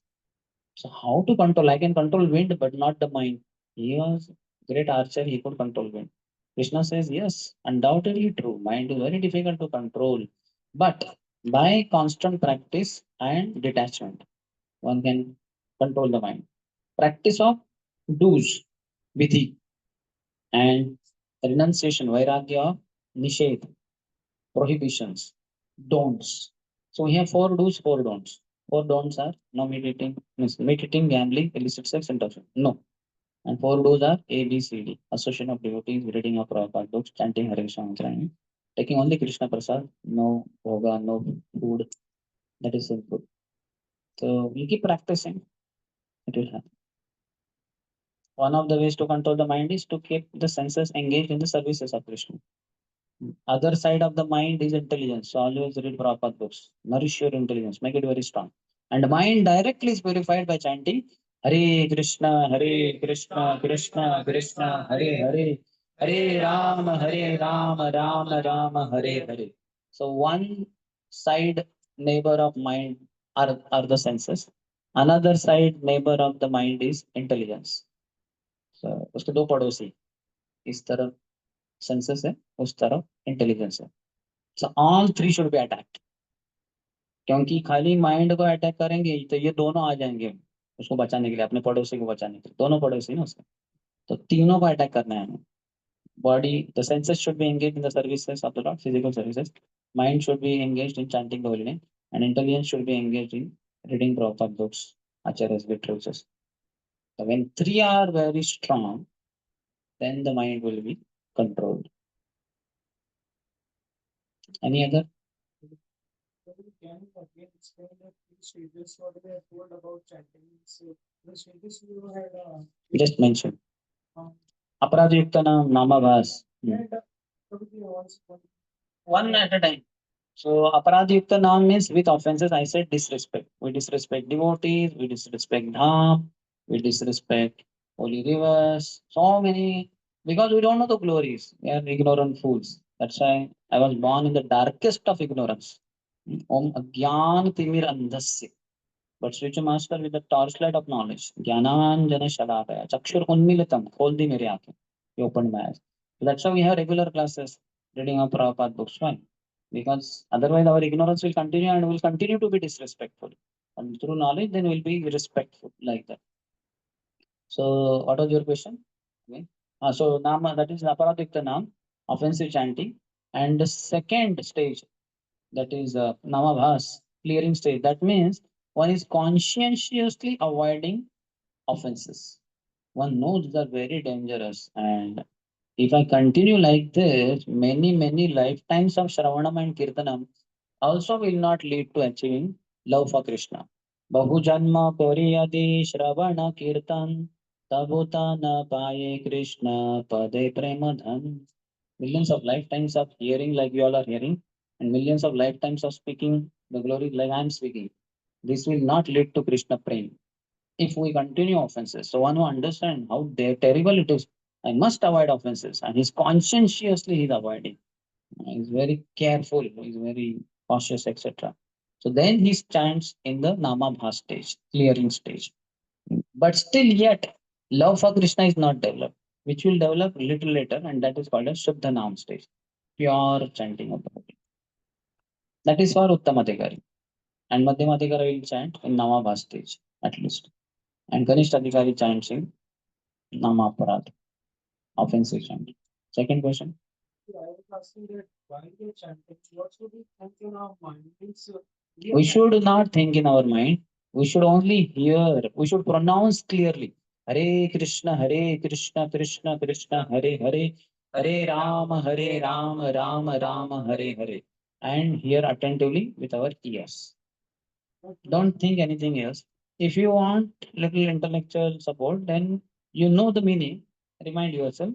So how to control? I can control wind, but not the mind. He was great archer. He could control wind. Krishna says, yes, undoubtedly true. Mind is very difficult to control, but by constant practice and detachment, one can control the mind. Practice of do's, vidhi, and renunciation, vairagya of nishedh, prohibitions, don'ts. So we have 4 do's, 4 don'ts. 4 don'ts are no meditating, meditating, gambling, illicit sex, intoxication. No. And 4 do's are A, B, C, D. Association of devotees, reading of Prabhupada books, chanting Hare Krishna mantra, and taking only Krishna Prasad, no yoga, no food. That is simple. So we keep practicing, it will happen. One of the ways to control the mind is to keep the senses engaged in the services of Krishna. Other side of the mind is intelligence. So always read Prabhupada books. Nourish your intelligence. Make it very strong. And mind directly is purified by chanting Hare Krishna, Hare Krishna, Krishna Krishna, Hare Hare, Hare Rama, Hare Rama, Rama Rama, Hare Hare. So one side neighbor of mind are the senses. Another side neighbor of the mind is intelligence. So उसके दो पड़ोसी इस तरफ senses है उस तरफ intelligence है. So all three should be attacked. क्योंकि खाली माइंड को अटैक करेंगे तो ये दोनों आ जाएंगे उसको बचाने के लिए, अपने पड़ोसी को बचाने के लिए. दोनों पड़ोसी ना उसके, तो तीनों को अटैक करना है हमें. Body, the senses should be engaged in the services of the Lord, physical services. Mind should be engaged in chanting the holy name, and intelligence should be engaged in reading Prabhupada books, acharyas, literatures. So when three are very strong, then the mind will be controlled. Any other? Can you again explain the three stages what we have told about chanting? So the stages you had just mentioned. Aparajyuktana namabhas. One at a time. So aparadhyukta naam means with offenses. I said disrespect. We disrespect devotees. We disrespect dham. We disrespect holy rivers. So many because we don't know the glories. We are ignorant fools. That's why I was born in the darkest of ignorance. Om agyan timir andhasya. But spiritual master with the torchlight of knowledge. Jnananjana shalakaya. Chakshur unmilitam. Khol di mere aankhein. He opened my eyes. So that's why we have regular classes reading of Prabhupada books. Why? Because otherwise our ignorance will continue and will continue to be disrespectful. And through knowledge, then we'll be respectful like that. So what was your question? Okay. So Nama, that is Aparadikta Nam, offensive chanting. And the second stage, that is Namabhas, clearing stage. That means one is conscientiously avoiding offenses. One knows these are very dangerous. And if I continue like this, many lifetimes of Shravanam and Kirtanam also will not lead to achieving love for Krishna. Bahujanma Koriyadi Shravana Kirtan Tabuta na Paye Krishna Pade Premadhan. Millions of lifetimes of hearing like you all are hearing, and millions of lifetimes of speaking the glory like I am speaking. This will not lead to Krishna Prem if we continue offenses. So one who understands how terrible it is, I must avoid offenses, and he's conscientiously he's avoiding. He's very careful, he's very cautious, etc. So then he stands in the Namabha stage, clearing stage. But still yet, love for Krishna is not developed, which will develop little later, and that is called a Shuddha Nam stage, pure chanting of the Holy. That is for Uttamadhikari. And Madhyamadhikari will chant in Namabha stage, at least. And Kanishta Adhikari chants in Namaparad, offensive chanting. Second question. We should not think in our mind. We should only hear. We should pronounce clearly. Hare Krishna, Krishna Krishna, Hare Hare, Hare Rama, Rama Hare Hare. And hear attentively with our ears. Don't think anything else. If you want little intellectual support, then you know the meaning. Remind yourself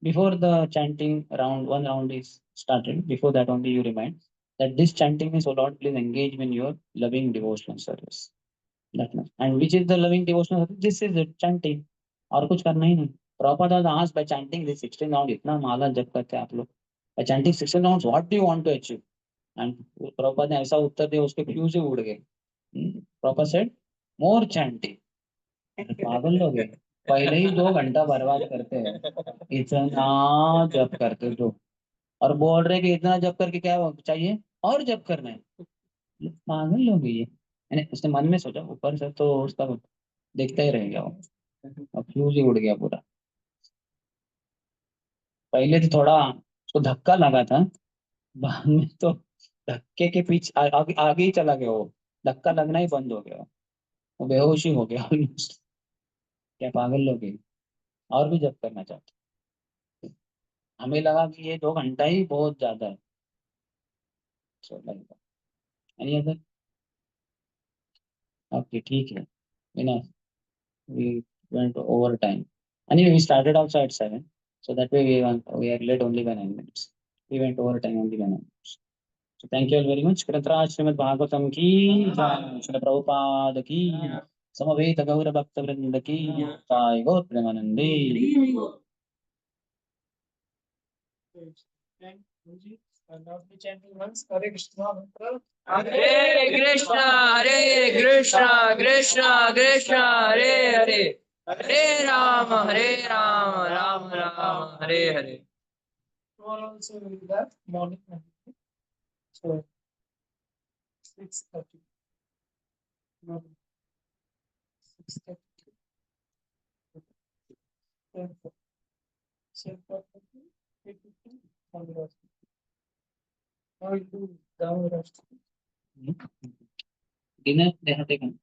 before the chanting round, one round is started. Before that only you remind that this chanting is, O Lord, please engage in your loving devotional service. That much. And which is the loving devotional service? This is it, chanting. और कुछ करना ही नहीं. Prabhupada asked by chanting this 16 round, इतना माला जप करते हैं आप लोग. By chanting 16 rounds, what do you want to achieve? And Prabhupada ने ऐसा उत्तर दिया उसके फ्यूज ही उड़ गए. Prabhupada said, more chanting. पागल लोग हैं. पहले ही 2 घंटा बर्बाद करते हैं इतना जप करते तो और बोल रहे कि इतना जप करके क्या चाहिए और जप करना है. पागल लोग हैं ये. मैंने उसने मन में सोचा ऊपर से तो उसका देखता ही रहेगा वो. अब फ्यूज ही उड़ गया पूरा. पहले तो थोड़ा उसको धक्का लगा था. बाद में तो धक्के के पीछे आगे ही चला गया वो. धक्का लगना ही बंद हो गया. वो बेहोश ही हो गया ऑलमोस्ट. क्या पागल लोग हैं. और भी जप करना चाहते. हमें लगा कि ये 2 घंटा ही बहुत ज्यादा है. So, like that. Any other? Okay, ठीक है. Enough. We went over time. Anyway, we started also at 7. So that way we are late only by 9 minutes. We went over time only by 9 minutes. So thank you all very much. Kritaraj Srimad Bhagavatam ki jai. Srila Prabhupada ki Samaveta Gaura Bhakta Vrinda ki jai. Gaur Premanande. Hare Krishna, Hare Krishna, Krishna Krishna, Hare Hare, Hare Rama, Rama Rama, Hare Hare. Dinner they have taken.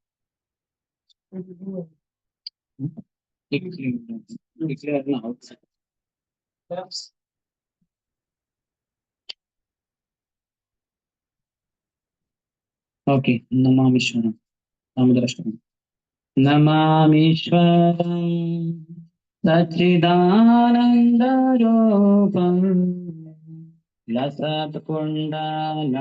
Declare now. Okay. Namamishwaram. Namadrashtam. Namamishwaram. सच्चिदानन्दरूपं लसत्कुण्डलं